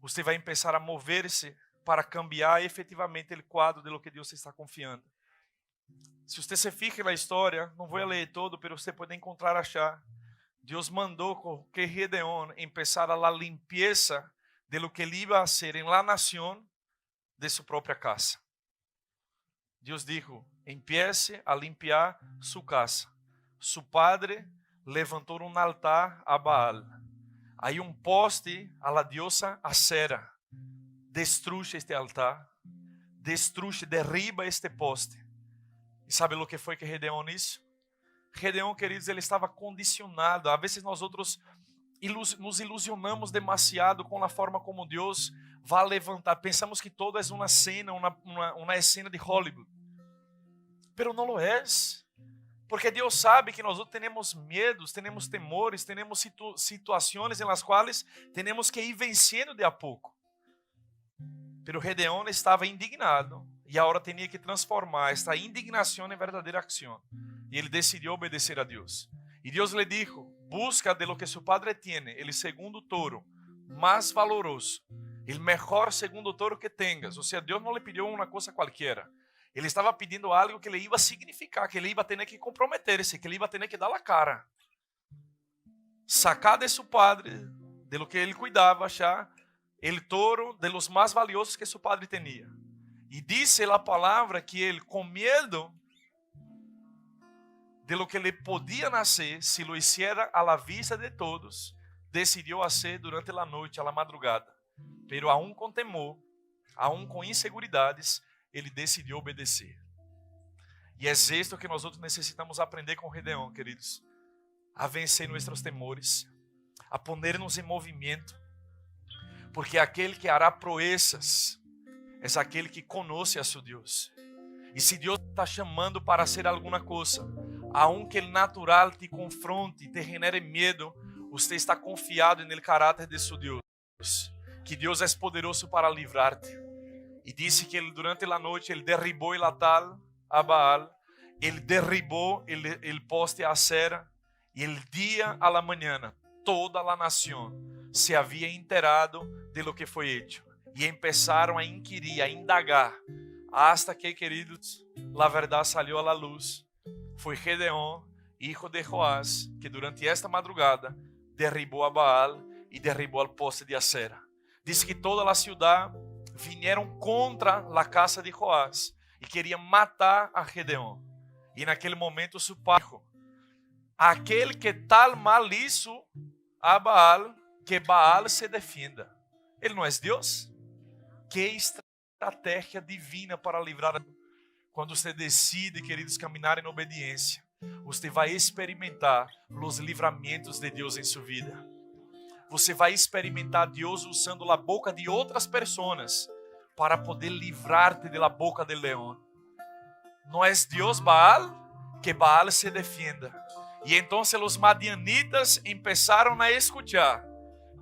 você vai começar a mover-se para cambiar efetivamente o quadro de lo que Deus está confiando. Se você se fija na história, não vou ler todo, mas você pode encontrar, achar. Deus mandou que Gedeón empezara a limpieza de lo que ele iba a hacer en la nación de su propia casa. Deus dijo: empiece a limpiar su casa. Su padre levantou um altar a Baal. Aí um poste a la diosa Acera. Destruje este altar. Destruje, derriba este poste. E sabe o que foi que Gedeón hizo? Gedeón, queridos, ele estava condicionado. Às vezes nós outros nos ilusionamos demasiado com a forma como Deus vai levantar. Pensamos que todo é uma cena, uma cena de Hollywood. Pero não lo é. Porque Deus sabe que nós temos medos, temos temores, temos situações em las quais temos que ir vencendo de a pouco. Pero Gedeón estava indignado e agora tinha que transformar esta indignação em verdadeira ação. E ele decidiu obedecer a Deus. E Deus lhe dijo: busca de lo que su padre tiene, el segundo toro más valoroso, el mejor segundo toro que tengas. Ou seja, Deus não lhe pediu uma coisa qualquer. Ele estava pedindo algo que ele ia significar, que ele ia ter que comprometer-se, que ele ia ter que dar a cara. Sacar de su padre, de lo que ele cuidava, achar el toro de los más valiosos que su padre tenía. E dice a palavra que ele, com medo de lo que le podía nacer, si lo hiciera a la vista de todos, decidiu hacer durante la noite, a la madrugada. Pero aún com temor, aún com inseguridades, ele decidiu obedecer. E é isto que nós outros necessitamos aprender com Gedeón, queridos. A vencer nossos temores, a poner-nos em movimento, porque aquele que hará proezas é aquele que conhece a seu Deus. E se Deus está chamando para ser alguma coisa, aunque o natural te confronte, te genere medo, você está confiado no caráter de seu Deus, que Deus é poderoso para livrar-te. E disse que ele, durante a noite, ele derribou o altar a Baal, ele derribou o poste a Acera, e o dia a la manhã, toda a nação se havia enterado de lo que foi hecho. E começaram a inquirir, a indagar, hasta que, queridos, a verdade salió a la luz. Foi Gedeón, hijo de Joás, que durante esta madrugada derribou a Baal e derribou o poste de Acera. Diz que toda a cidade vieram contra a casa de Joás e queriam matar a Gedeón. E naquele momento seu pai dijo: aquele que tal mal hizo a Baal, que Baal se defenda. Ele não é Deus? Que estratégia divina para livrar. Quando você decide, queridos, caminhar em obediência, você vai experimentar os livramentos de Deus em sua vida. Você vai experimentar Deus usando a boca de outras pessoas para poder livrar-te da boca do leão. Não é Deus Baal? Que Baal se defenda. E então os madianitas começaram a escutar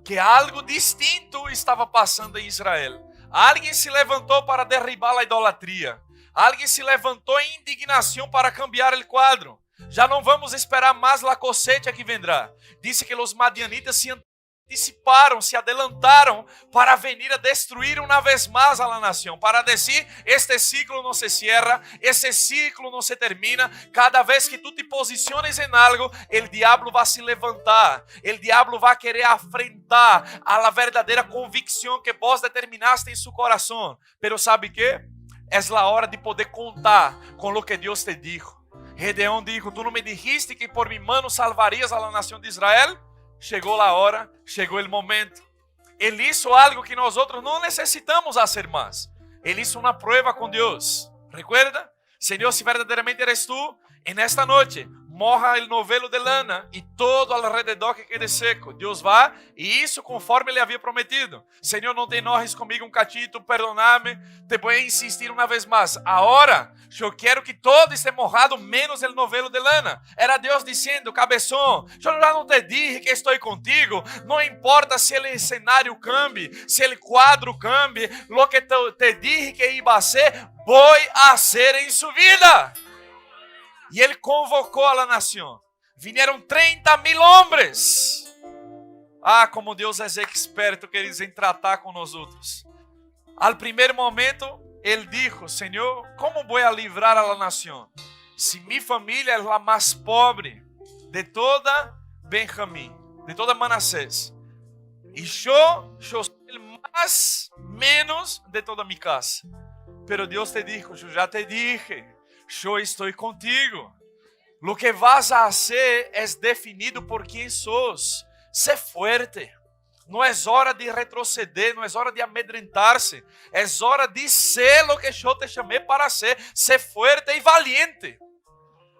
que algo distinto estava passando em Israel. Alguém se levantou para derribar a idolatria. Alguém se levantou em indignação para cambiar o quadro. Já não vamos esperar mais a cosecha que vendrá. Disse que os madianitas se anticiparam, se adelantaram para venir a destruir una vez más a la nación, para decir, este ciclo no se cierra, ese ciclo no se termina. Cada vez que tú te posiciones en algo, el diablo va a se levantar, el diablo va a querer afrentar a la verdadera convicción que vos determinaste en su corazón. Pero ¿sabe qué? Es la hora de poder contar con lo que Dios te dijo. Gedeón dijo, tú no me dijiste que por mi mano salvarías a la nación de Israel. Chegou a hora, chegou o momento. Ele hizo algo que nós outros não necessitamos fazer mais. Ele hizo uma prova com Deus. Recuerda? Senhor, se verdadeiramente eres tu, en esta noche moja el novelo de lana y todo alrededor que quede seco. Deus vai e isso conforme ele havia prometido. Senhor, não te enojes comigo um cachito, perdóname. Te vou insistir uma vez mais. Agora, eu quero que todo esté mojado, menos el novelo de lana. Era Deus dizendo, cabeção, eu já não te dije que estou contigo. Não importa se o cenário cambie, se o quadro cambie. Lo que te dije que iba a ser, vou a ser em sua vida. E ele convocou a la nação. Vinieron 30,000 homens. Ah, como Deus é experto, queridos, em tratar com nós outros. Al primeiro momento, ele dijo, Senhor, como vou a livrar a la nação? Se minha família é a mais pobre de toda Benjamim, de toda Manassés. E eu sou o mais menos de toda minha casa. Pero Deus te dijo, eu já te dije, eu estou contigo. Lo que vas a hacer es definido por quem sos. Sé fuerte. Não é hora de retroceder, não é hora de amedrentar-se. É hora de ser lo que eu te chamei para ser. Sé fuerte e valiente.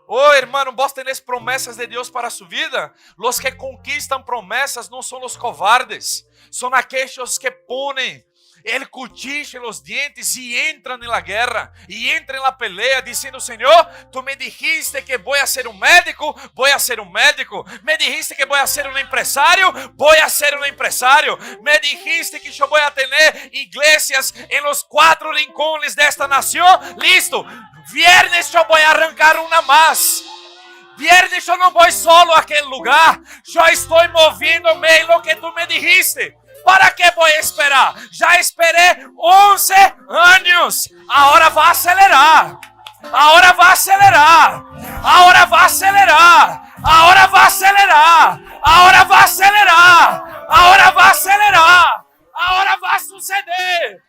Oh, hermano, vos tenés promessas de Deus para sua vida. Los que conquistam promessas não são os covardes. São aqueles que ponem el cuchillo en los dientes y entran en la guerra y entran en la pelea diciendo, Señor, tú me dijiste que voy a ser un médico, voy a ser un médico. Me dijiste que voy a ser un empresario, voy a ser un empresario. Me dijiste que yo voy a tener iglesias en los 4 rincones de esta nación. Listo, viernes yo voy a arrancar una más. Viernes yo no voy solo a aquel lugar, yo estoy moviéndome en lo que tú me dijiste. ¿Para qué voy a esperar? Ya esperé 11 años. Ahora va a acelerar. Ahora va a acelerar. Ahora va a acelerar. Ahora va a acelerar. Ahora va a acelerar. Ahora va a acelerar. Ahora va a suceder.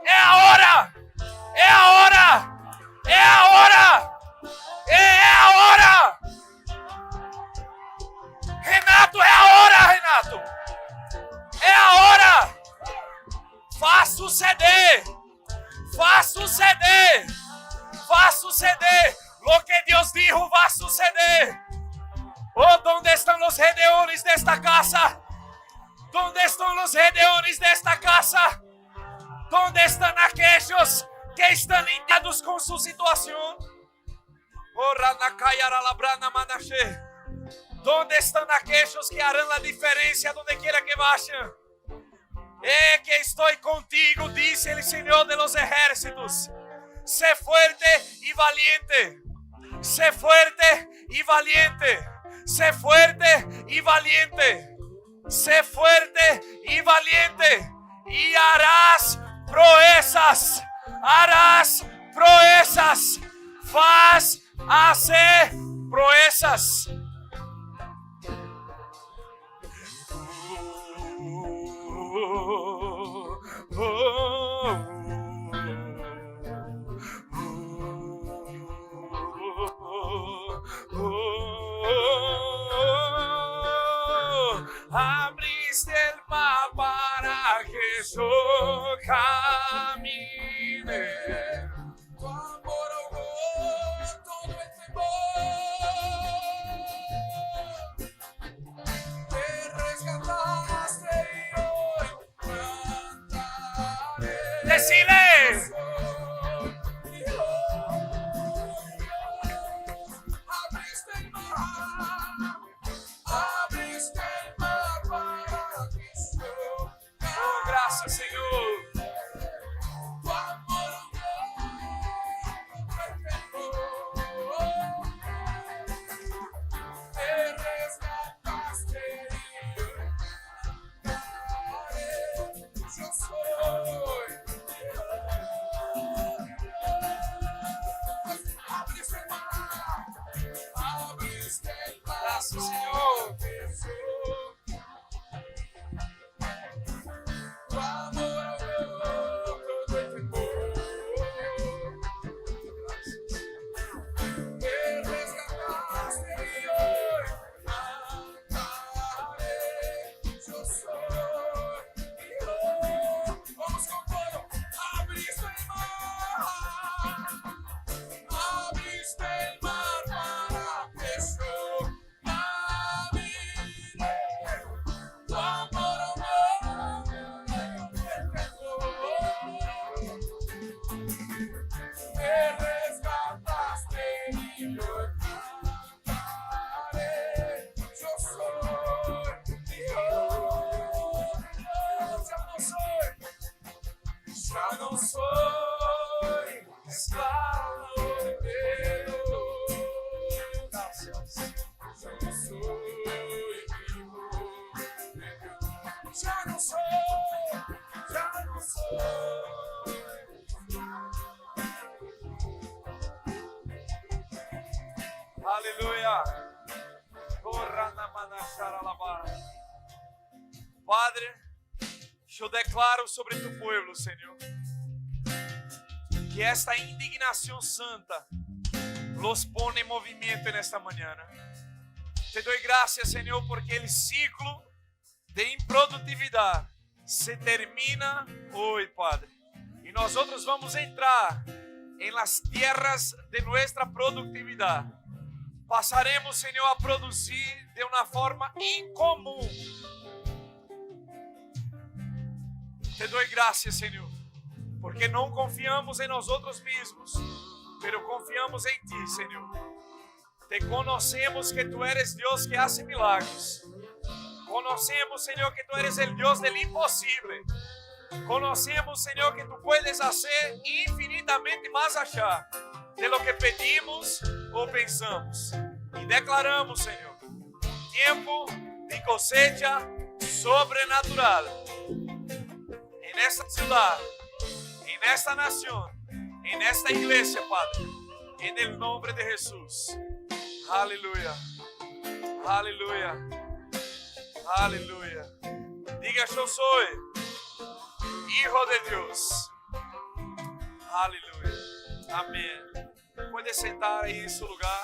É ahora. É ahora. É ahora. É ahora. Renato, é ahora, Renato. É a hora. Vai suceder. Vai suceder. Vai suceder. Lo que Deus dijo vai suceder. Oh, ¿dónde están los gedeones de esta casa? ¿Dónde están los gedeones de esta casa? ¿Dónde están aquellos que están indignados con su situación? Oh, Ranakayara Labrana Manashe. ¿Dónde están aquellos que harán la diferencia donde quiera que vayan? Que estoy contigo, dice el Señor de los ejércitos. Sé fuerte y valiente. Sé fuerte y valiente. Sé fuerte y valiente. Sé fuerte y valiente. Y harás proezas. Harás proezas. Vas a hacer proezas. Abriste el mar para que yo camine. Tu amor ahogó todo el temor. Te rescataste y hoy cantaré. Decile. Abriste el mar. Abriste el mar para que yo camine. Oh, gracias, Señor. Tu amor ahogó todo el temor. Te rescataste y hoy Gracias, Señor. Tu amor ahogó todo el temor. Gracias. Me rescataste y hoy cantaré. Yo soy hijo. Vamos con todo. Abriste el mar. Abriste el mar para que yo navegara. Tu amor ahogó el temor. Me rescataste y hoy cantaré. Yo soy hijo. Ya no soy esclavo de Dios. Gracias. Ya no soy hijo de Dios. Ya no soy. Aleluya. Padre, yo declaro sobre tu pueblo, Señor, que esta indignación santa los pone en movimiento en esta mañana. Te doy gracias, Señor, porque el ciclo de improductividad se termina hoy, Padre. Y nosotros vamos a entrar en las tierras de nuestra productividad. Pasaremos, Señor, a producir de una forma incomún. Te doy gracias, Señor, porque no confiamos en nosotros mismos, pero confiamos en ti, Señor. Te conocemos que tú eres Dios que hace milagros. Conocemos, Señor, que tú eres el Dios del imposible. Conocemos, Señor, que tú puedes hacer infinitamente más allá de lo que pedimos o pensamos. Y declaramos, Señor, un tiempo de cosecha sobrenatural en esta ciudad, en esta nación, en esta iglesia, Padre, en el nombre de Jesús. Aleluya, aleluya, aleluya. Diga, yo soy hijo de Dios. Aleluya, amén. Puede sentar ahí en su lugar.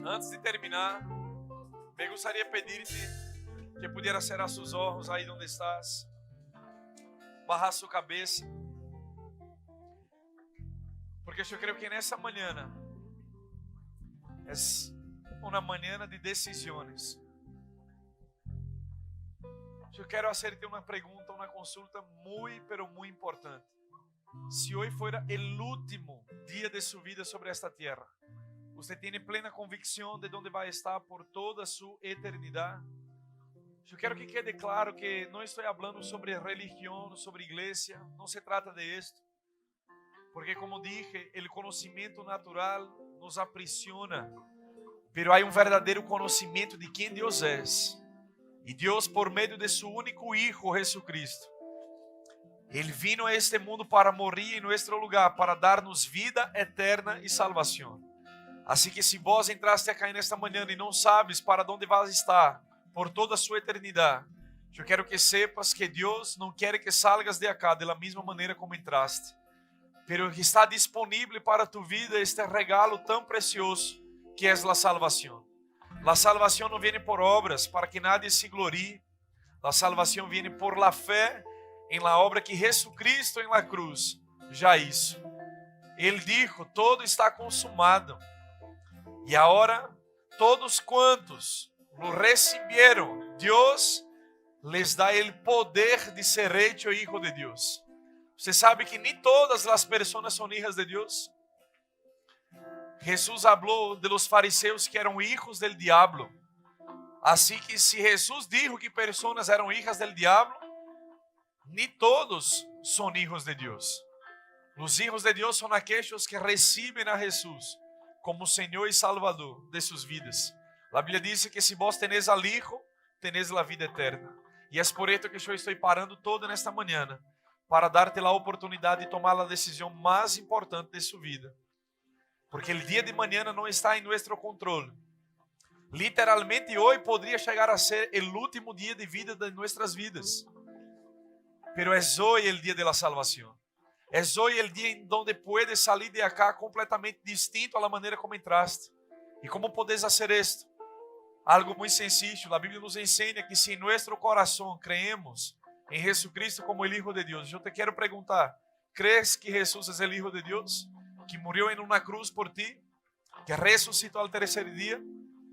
Antes de terminar, me gustaría pedirte que pudiera cerrar sus ojos ahí donde estás, bajar su cabeza, porque yo creo que en esta mañana es una mañana de decisiones. Yo quiero hacerte una pregunta, una consulta muy, pero muy importante. Si hoy fuera el último día de su vida sobre esta tierra, ¿usted tiene plena convicción de dónde va a estar por toda su eternidad? Yo quiero que quede claro que no estoy hablando sobre religión, sobre iglesia, no se trata de esto. Porque como dije, el conocimiento natural nos aprisiona, pero hay un verdadero conocimiento de quién Dios es. Y Dios, por medio de su único Hijo Jesucristo, Él vino a este mundo para morir en nuestro lugar, para darnos vida eterna y salvación. Así que si vos entraste acá en esta mañana y no sabes para dónde vas a estar por toda su eternidad, yo quiero que sepas que Dios no quiere que salgas de acá de la misma manera como entraste, pero que está disponible para tu vida este regalo tan precioso que es la salvación. La salvación no viene por obras para que nadie se gloríe. La salvación viene por la fe en la obra que Jesucristo en la cruz ya hizo. Él dijo, todo está consumado. Y ahora todos cuantos lo recibieron, Dios les da el poder de ser hecho hijo de Dios. Você sabe que ni todas las personas son hijas de Dios. Jesús habló de los fariseos que eran hijos del diablo. Así que si Jesús dijo que personas eran hijas del diablo, ni todos son hijos de Dios. Los hijos de Dios son aquellos que reciben a Jesús como Señor y Salvador de sus vidas. La Biblia dice que si vos tenés al Hijo, tenés la vida eterna. Y es por esto que yo estoy parando todo en esta mañana, para darte a oportunidade de tomar a decisão mais importante de sua vida. Porque o dia de manhã não está em nosso controle. Literalmente hoje poderia chegar a ser o último dia de vida de nossas vidas. Pero é hoje o dia da salvação. É hoje o dia em donde puedes sair de acá completamente distinto a la maneira como entraste. E como podes fazer isto? Algo muito sencillo. A Bíblia nos ensina que se em nosso coração creemos em Jesucristo como o Hijo de Deus, eu te quero perguntar: crees que Jesus é o Hijo de Deus? Que morreu em uma cruz por ti? Que ressuscitou ao terceiro dia?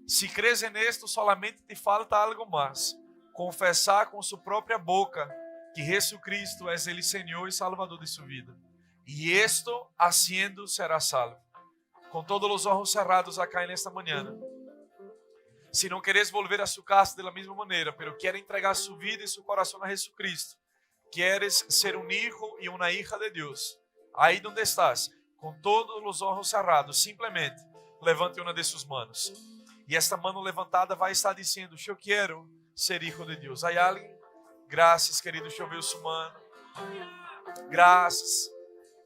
Se crees en esto, solamente te falta algo mais: confessar com sua própria boca que Jesucristo é o Senhor e Salvador de sua vida. E esto haciendo será salvo. Com todos os olhos cerrados acá nesta manhã. Se não queres volver a sua casa de la mesma maneira, pero quer entregar sua vida e seu coração a Jesucristo, queres ser um hijo e uma hija de Deus, aí onde estás, com todos os olhos cerrados, simplesmente levante uma de suas manos. E esta mano levantada vai estar dizendo: eu quero ser hijo de Deus. Há alguém? Graças, querido, deixa eu ver sua mano. Graças.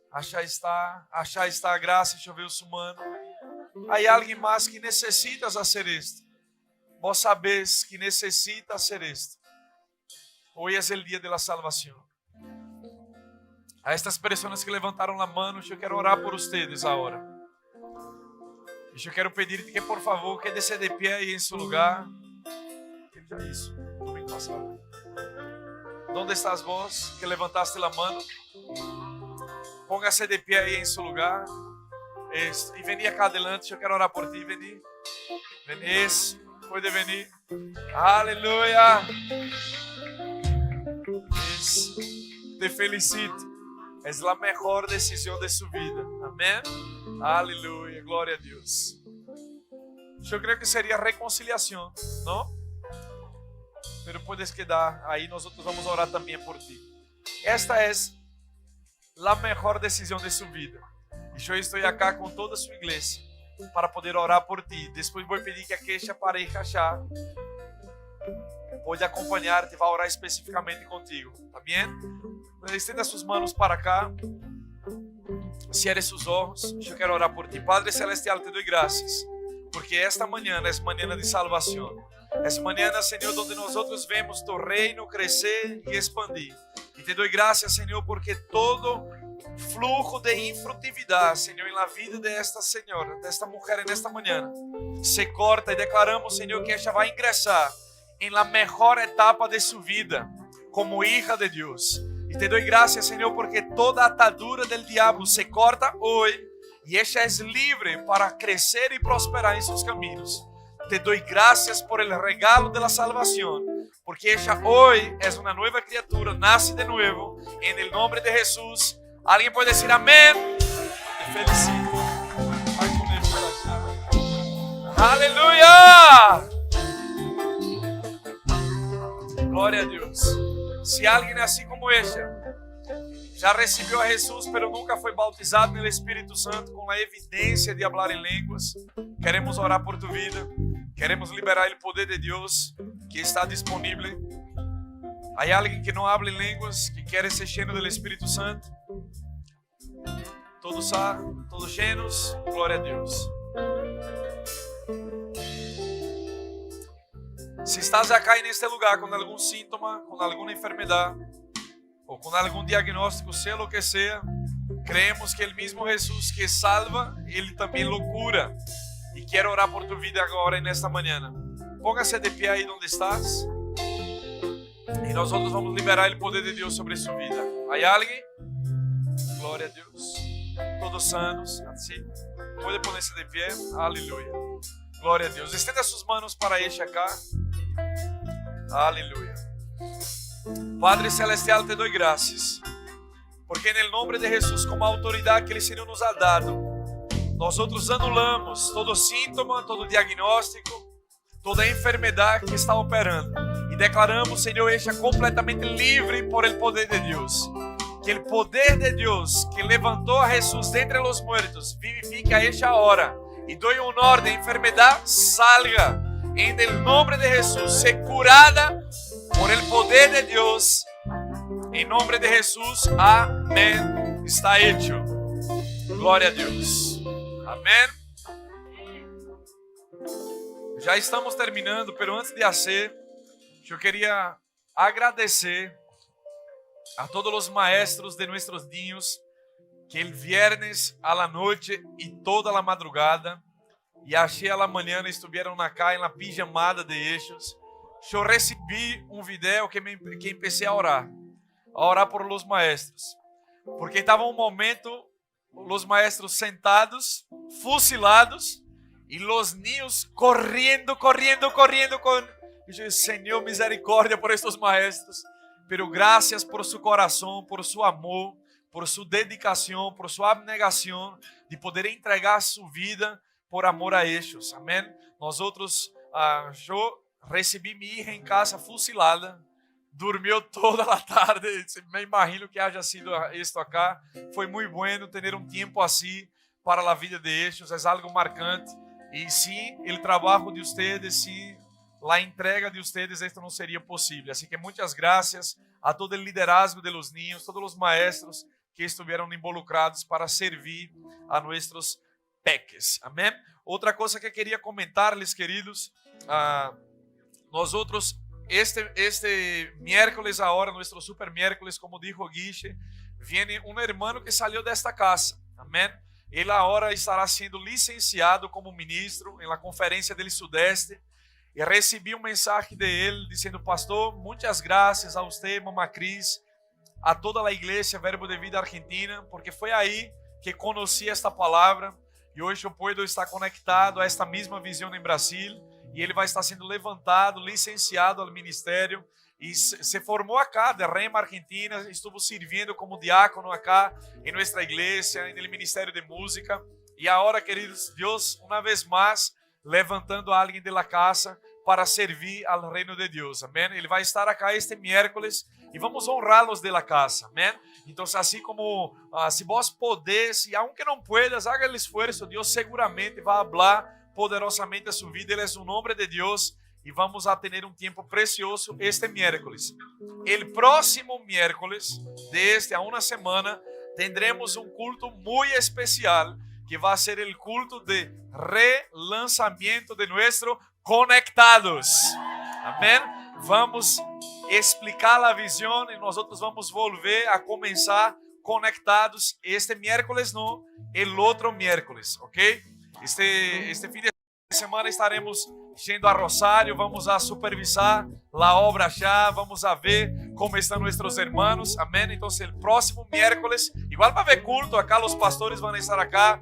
Achá está, graças, deixa eu ver sua mano. Há alguém mais que necessitas fazer isto. Vos sabes que necessita hacer esto. Hoy es el día de la salvación. A estas personas que levantaron la mano, yo quiero orar por ustedes ahora. Y yo quiero pedirte que por favor quédese de pie ahí en su lugar. ¿Qué ya hizo? Domingo pasado. ¿Dónde estás vos que levantaste la mano? Póngase de pie ahí en su lugar. Eso. Y vení acá adelante, yo quiero orar por ti. Vení. Vení. Eso. Puede venir. Aleluya. Te felicito. Es la mejor decisión de su vida. Amén. Aleluya. Gloria a Dios. Yo creo que sería reconciliación, ¿no? Pero puedes quedar ahí. Nosotros vamos a orar también por ti. Esta es la mejor decisión de su vida. Y yo estoy acá con toda su iglesia para poder orar por ti. Depois vou pedir que a queixa pareja já pode acompanhar-te e vai orar especificamente contigo, tá bem? Estenda suas mãos para cá. Cierre seus olhos. Eu quero orar por ti. Padre Celestial, te dou graças, porque esta manhã é manhã de salvação. É manhã, Senhor, onde nós vemos tu reino crescer e expandir. E te dou graças, Senhor, porque todo flujo de infrutividade, Senhor, em la vida desta senhora, desta mulher nesta manhã, se corta e declaramos, Senhor, que ela vai ingressar em la mejor etapa de sua vida como hija de Deus. E te dou graças, Senhor, porque toda atadura del diabo se corta hoje e ela é livre para crescer e prosperar em seus caminhos. Te dou graças por el regalo de la salvação, porque ela hoje é uma nova criatura, nasce de novo, em el nombre de Jesus. Alguém pode dizer amém? Te felicito. Vai comer para cá. Aleluia! Glória a Deus. Se alguém é assim como esta, já recebeu a Jesus, mas nunca foi bautizado no Espírito Santo com a evidência de falar em línguas, queremos orar por tu vida. Queremos liberar o poder de Deus que está disponível. Há alguém que não habla em línguas, que quer ser cheio do Espírito Santo? Todos todos cheios, glória a Deus. Se estás acá neste lugar com algum síntoma, com alguma enfermidade, ou com algum diagnóstico, seja o que seja, creemos que o mesmo Jesus que salva, ele também cura. E quero orar por tu vida agora e nesta manhã. Póngase de pé aí onde estás. E nós vamos liberar o poder de Deus sobre sua vida. Há alguém? Glória a Deus. Todos sanos. Assim. Pode pôr-se de pé. Aleluia. Glória a Deus. Estenda suas mãos para este acá. Aleluia. Padre Celestial, te dou graças. Porque em nome de Jesus, com a autoridade que o Senhor nos ha dado, nós anulamos todo síntoma, todo diagnóstico, toda enfermidade que está operando. E declaramos, Senhor, esta completamente livre por el poder de Deus. Que o poder de Deus que levantou a Jesus dentre os muertos vivifique a esta hora. E dou uma ordem, enfermidade salga. Em el nome de Jesus, ser curada por el poder de Deus. Em nome de Jesus, amém. Está hecho. Glória a Deus. Amém. Já estamos terminando, pero antes de hacer, eu queria agradecer a todos os maestros de nossos niños que el viernes a la noche y toda la madrugada y ayer a la mañana estuvieron acá en la pijamada de ellos. Eu recebi video que empecé a orar por los maestros, porque estava um momento los maestros sentados, fusilados, y los niños corriendo. Y yo dije, Señor, misericórdia por estos maestros, pero gracias por su corazón, por su amor, por su dedicación, por su abnegación de poder entregar su vida por amor a ellos. Amén. Nosotros, yo recibí mi hija en casa fusilada, dormiu toda a tarde, me imagino que haya sido esto acá. Foi muito bueno ter um tempo assim para a vida de ellos, é algo marcante. E sim, o trabalho de ustedes, sim, a entrega de ustedes, esto não seria possível. Assim que muitas graças a todo o liderazgo de los niños, todos os maestros que estiveram involucrados para servir a nossos peques. Amém? Outra coisa que queria comentar-lhes, queridos, nós outros este miércoles ahora, nuestro super miércoles, como dijo Guiche, viene un hermano que salió de esta casa, amén. Él ahora estará siendo licenciado como ministro en la conferencia del Sudeste. Y recibí un mensaje de él diciendo, pastor, muchas gracias a usted, mamá Cris, a toda la iglesia Verbo de Vida Argentina, porque fue ahí que conocí esta palabra y hoy yo puedo estar conectado a esta misma visión en Brasil. E ele vai estar sendo levantado, licenciado ao ministério e se formou acá, de Rema Argentina, estuvo servindo como diácono acá em nossa igreja, no Ministério de Música. E agora, queridos, Deus, uma vez mais, levantando a alguém de la casa para servir ao reino de Deus, amém? Ele vai estar acá este miércoles e vamos honrá-los de la casa, amém? Então, assim como, se vos podés, e aunque não puedas, haga o esforço, Deus seguramente vai falar poderosamente a sua vida. Ele é o nome de Deus e vamos a ter um tempo precioso este miércoles. El próximo miércoles de a uma semana tendremos um culto muito especial que vai ser o culto de relançamento de nuestro Conectados. Amém? Vamos explicar a visão e nós vamos volver a começar conectados este miércoles, não, el outro miércoles, ok? Este fim de semana estaremos yendo a Rosário, vamos a supervisar a obra já, vamos a ver como estão nossos irmãos, amém? Então, o próximo miércoles, igual vai haver culto, acá os pastores vão estar acá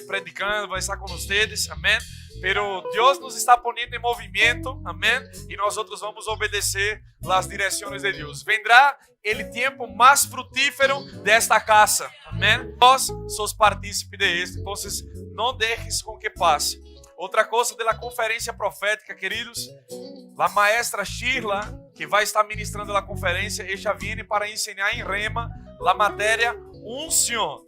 predicando, vão estar com vocês, amém? Pero Deus nos está poniendo em movimento, amém? E nós outros vamos obedecer as direções de Deus. Vendrá o tempo mais frutífero desta casa, amém? Nós somos partícipes de este, então não deixes com que passe. Outra coisa da conferência profética, queridos, a maestra Shirla, que vai estar ministrando a conferência, ela vem para ensinar em Rema a matéria unción.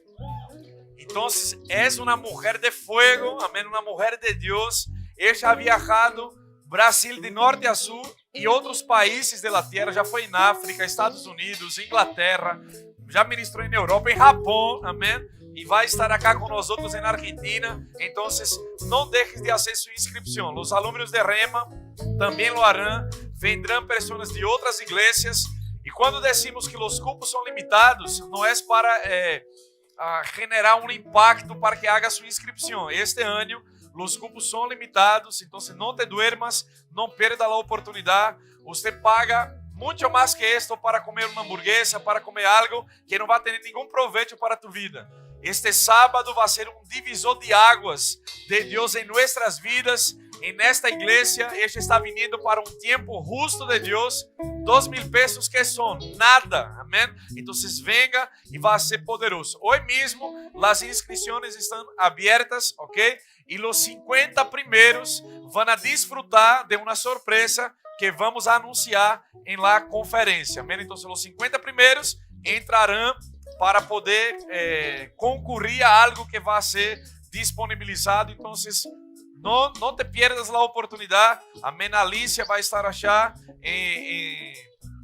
Então, és uma mulher de fuego, amém, uma mulher de Deus. Ela ha viajado Brasil de norte a sul e outros países da terra, já foi em África, Estados Unidos, Inglaterra, já ministrou em Europa, em Japão, amém? E vai estar acá com nós outros na Argentina. Então, não deixes de fazer sua inscrição. Os alunos de Rema também lo harão. Vendrão pessoas de outras igrejas. E quando decimos que os cupos são limitados, não é para generar um impacto para que haga sua inscrição. Este ano, os cupos são limitados. Então, não te duermas, não perda a oportunidade. Você paga muito mais que esto para comer uma hamburguesa, para comer algo que não vai ter nenhum proveito para tu vida. Este sábado vai ser um divisor de águas de Deus em nossas vidas, em esta igreja. Este está vindo para um tempo justo de Deus. 2,000 pesos que são nada, amém? Então, venga e vai ser poderoso. Hoje mesmo, as inscrições estão abertas, ok? E os 50 primeiros vão a desfrutar de uma surpresa que vamos anunciar em la conferência, amém? Então, os 50 primeiros entrarão para poder concorrer a algo que vai ser disponibilizado. Então, não te pierdas a oportunidade. Amém? Alicia vai estar allá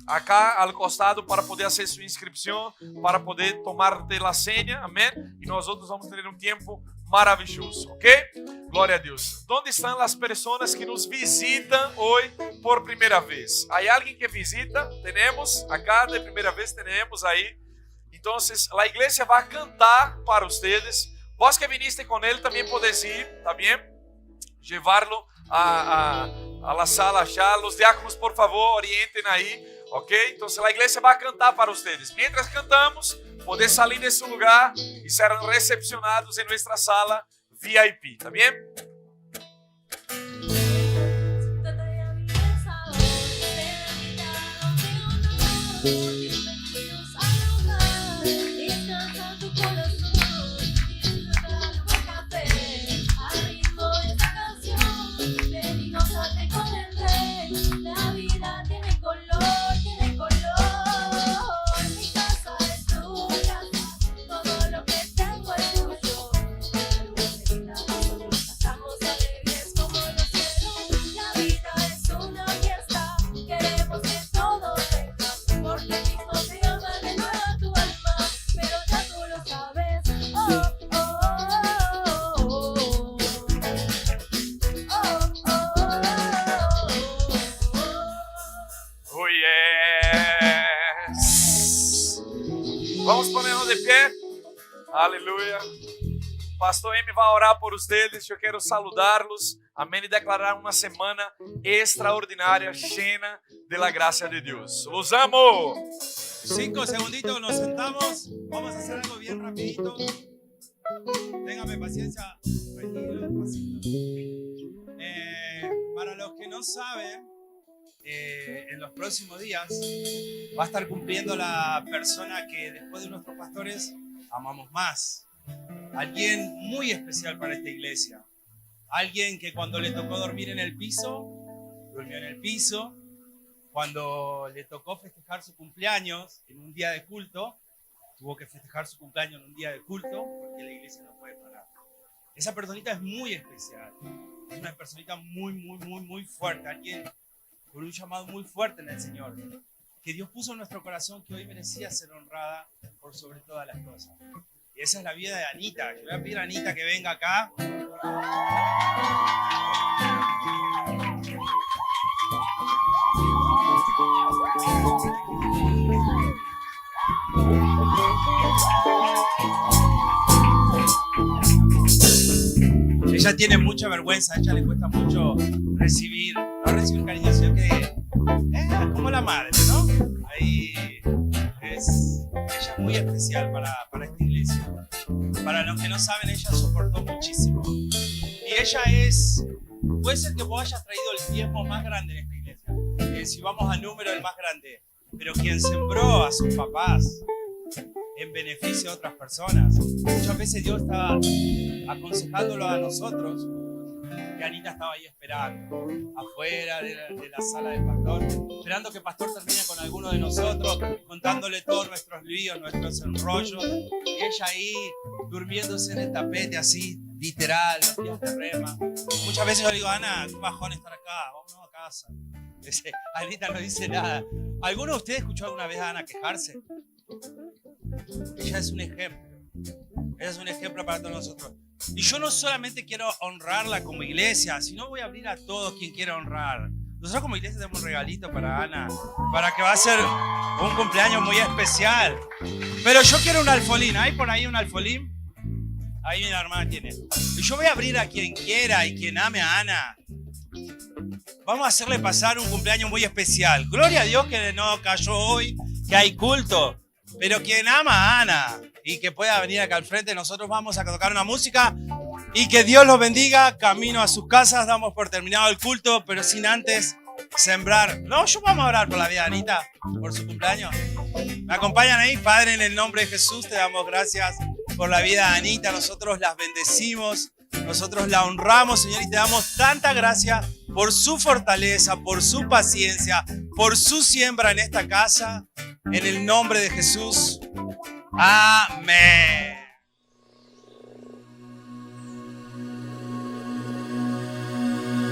acá al costado para poder hacer su inscripción, para poder tomarte la seña, amén. Y nosotros vamos a tener un tiempo maravilloso, ¿ok? Glória a Deus. ¿Dónde están las personas que nos visitan hoy por primera vez? ¿Hay alguien que visita? Tenemos acá de primera vez, tenemos ahí. Entonces, la iglesia va a cantar para ustedes. Vos que viniste con él también podés ir, ¿está bien? Llevarlo a la sala ya. Los diáconos, por favor, orienten ahí, ¿ok? Entonces, la iglesia va a cantar para ustedes. Mientras cantamos, podés salir de su lugar y ser recepcionados en nuestra sala VIP, ¿está bien? La vida tiene color, tiene color. Mi casa es tu casa, todo lo que tengo es tuyo. Nosotros cantamos alegres como los cielos. La vida es una fiesta, queremos que todos vengan, porque Cristo te ama de nuevo a tu alma, pero ya tú lo sabes. Oh, oh, oh, oh, oh. Oh, yes. Vamos ponernos de pie. Aleluya. Pastor M vai orar por ustedes. Eu quero saludá-los. Amém. E declarar uma semana extraordinária, llena de la gracia de Dios. Los amo. 5 segunditos, nos sentamos. Vamos a hacer algo bien rapidito. Téngame paciencia. Tranquilo, despacito. Para los que no saben, en los próximos días va a estar cumpliendo la persona que después de nuestros pastores amamos más. Alguien muy especial para esta iglesia. Alguien que cuando le tocó dormir en el piso, durmió en el piso. Cuando le tocó festejar su cumpleaños en un día de culto, tuvo que festejar su cumpleaños en un día de culto porque la iglesia no puede parar. Esa personita es muy especial. Es una personita muy fuerte. Alguien con un llamado muy fuerte en el Señor. Que Dios puso en nuestro corazón que hoy merecía ser honrada por sobre todas las cosas. Y esa es la vida de Anita. Yo voy a pedir a Anita que venga acá. Ella tiene mucha vergüenza, a ella le cuesta mucho recibir, no recibir cariño, sino que como la madre, ¿no? Ahí ella es muy especial para esta iglesia. Para los que no saben, ella soportó muchísimo. Y ella puede ser que vos hayas traído el diezmo más grande en esta iglesia. Si vamos al número, el más grande. Pero quien sembró a sus papás en beneficio de otras personas. Muchas veces Dios estaba aconsejándolo a nosotros, que Anita estaba ahí esperando, afuera de la sala del pastor, esperando que el pastor termine con alguno de nosotros, contándole todos nuestros líos, nuestros enrollos, y ella ahí durmiéndose en el tapete así, literal, los días de rema. Muchas veces yo le digo, Ana, qué bajón estar acá, vámonos a casa. Anita no dice nada. ¿Alguno de ustedes escuchó alguna vez a Ana quejarse? Ella es un ejemplo. Ella es un ejemplo para todos nosotros. Y yo no solamente quiero honrarla como iglesia, sino voy a abrir a todos quien quiera honrar. Nosotros como iglesia tenemos un regalito para Ana, para que va a ser un cumpleaños muy especial. Pero yo quiero un alfolín. ¿Hay por ahí un alfolín? Ahí mi hermana tiene. Y yo voy a abrir a quien quiera y quien ame a Ana. Vamos a hacerle pasar un cumpleaños muy especial. Gloria a Dios que no cayó hoy, que hay culto. Pero quien ama a Ana y que pueda venir acá al frente, nosotros vamos a tocar una música y que Dios los bendiga. Camino a sus casas, damos por terminado el culto, pero sin antes sembrar. No, yo vamos a orar por la vida de Anita, por su cumpleaños. ¿Me acompañan ahí? Padre, en el nombre de Jesús, te damos gracias por la vida de Anita. Nosotros las bendecimos, nosotros la honramos, Señor, y te damos tanta gracia por su fortaleza, por su paciencia, por su siembra en esta casa. En el nombre de Jesús. Amén.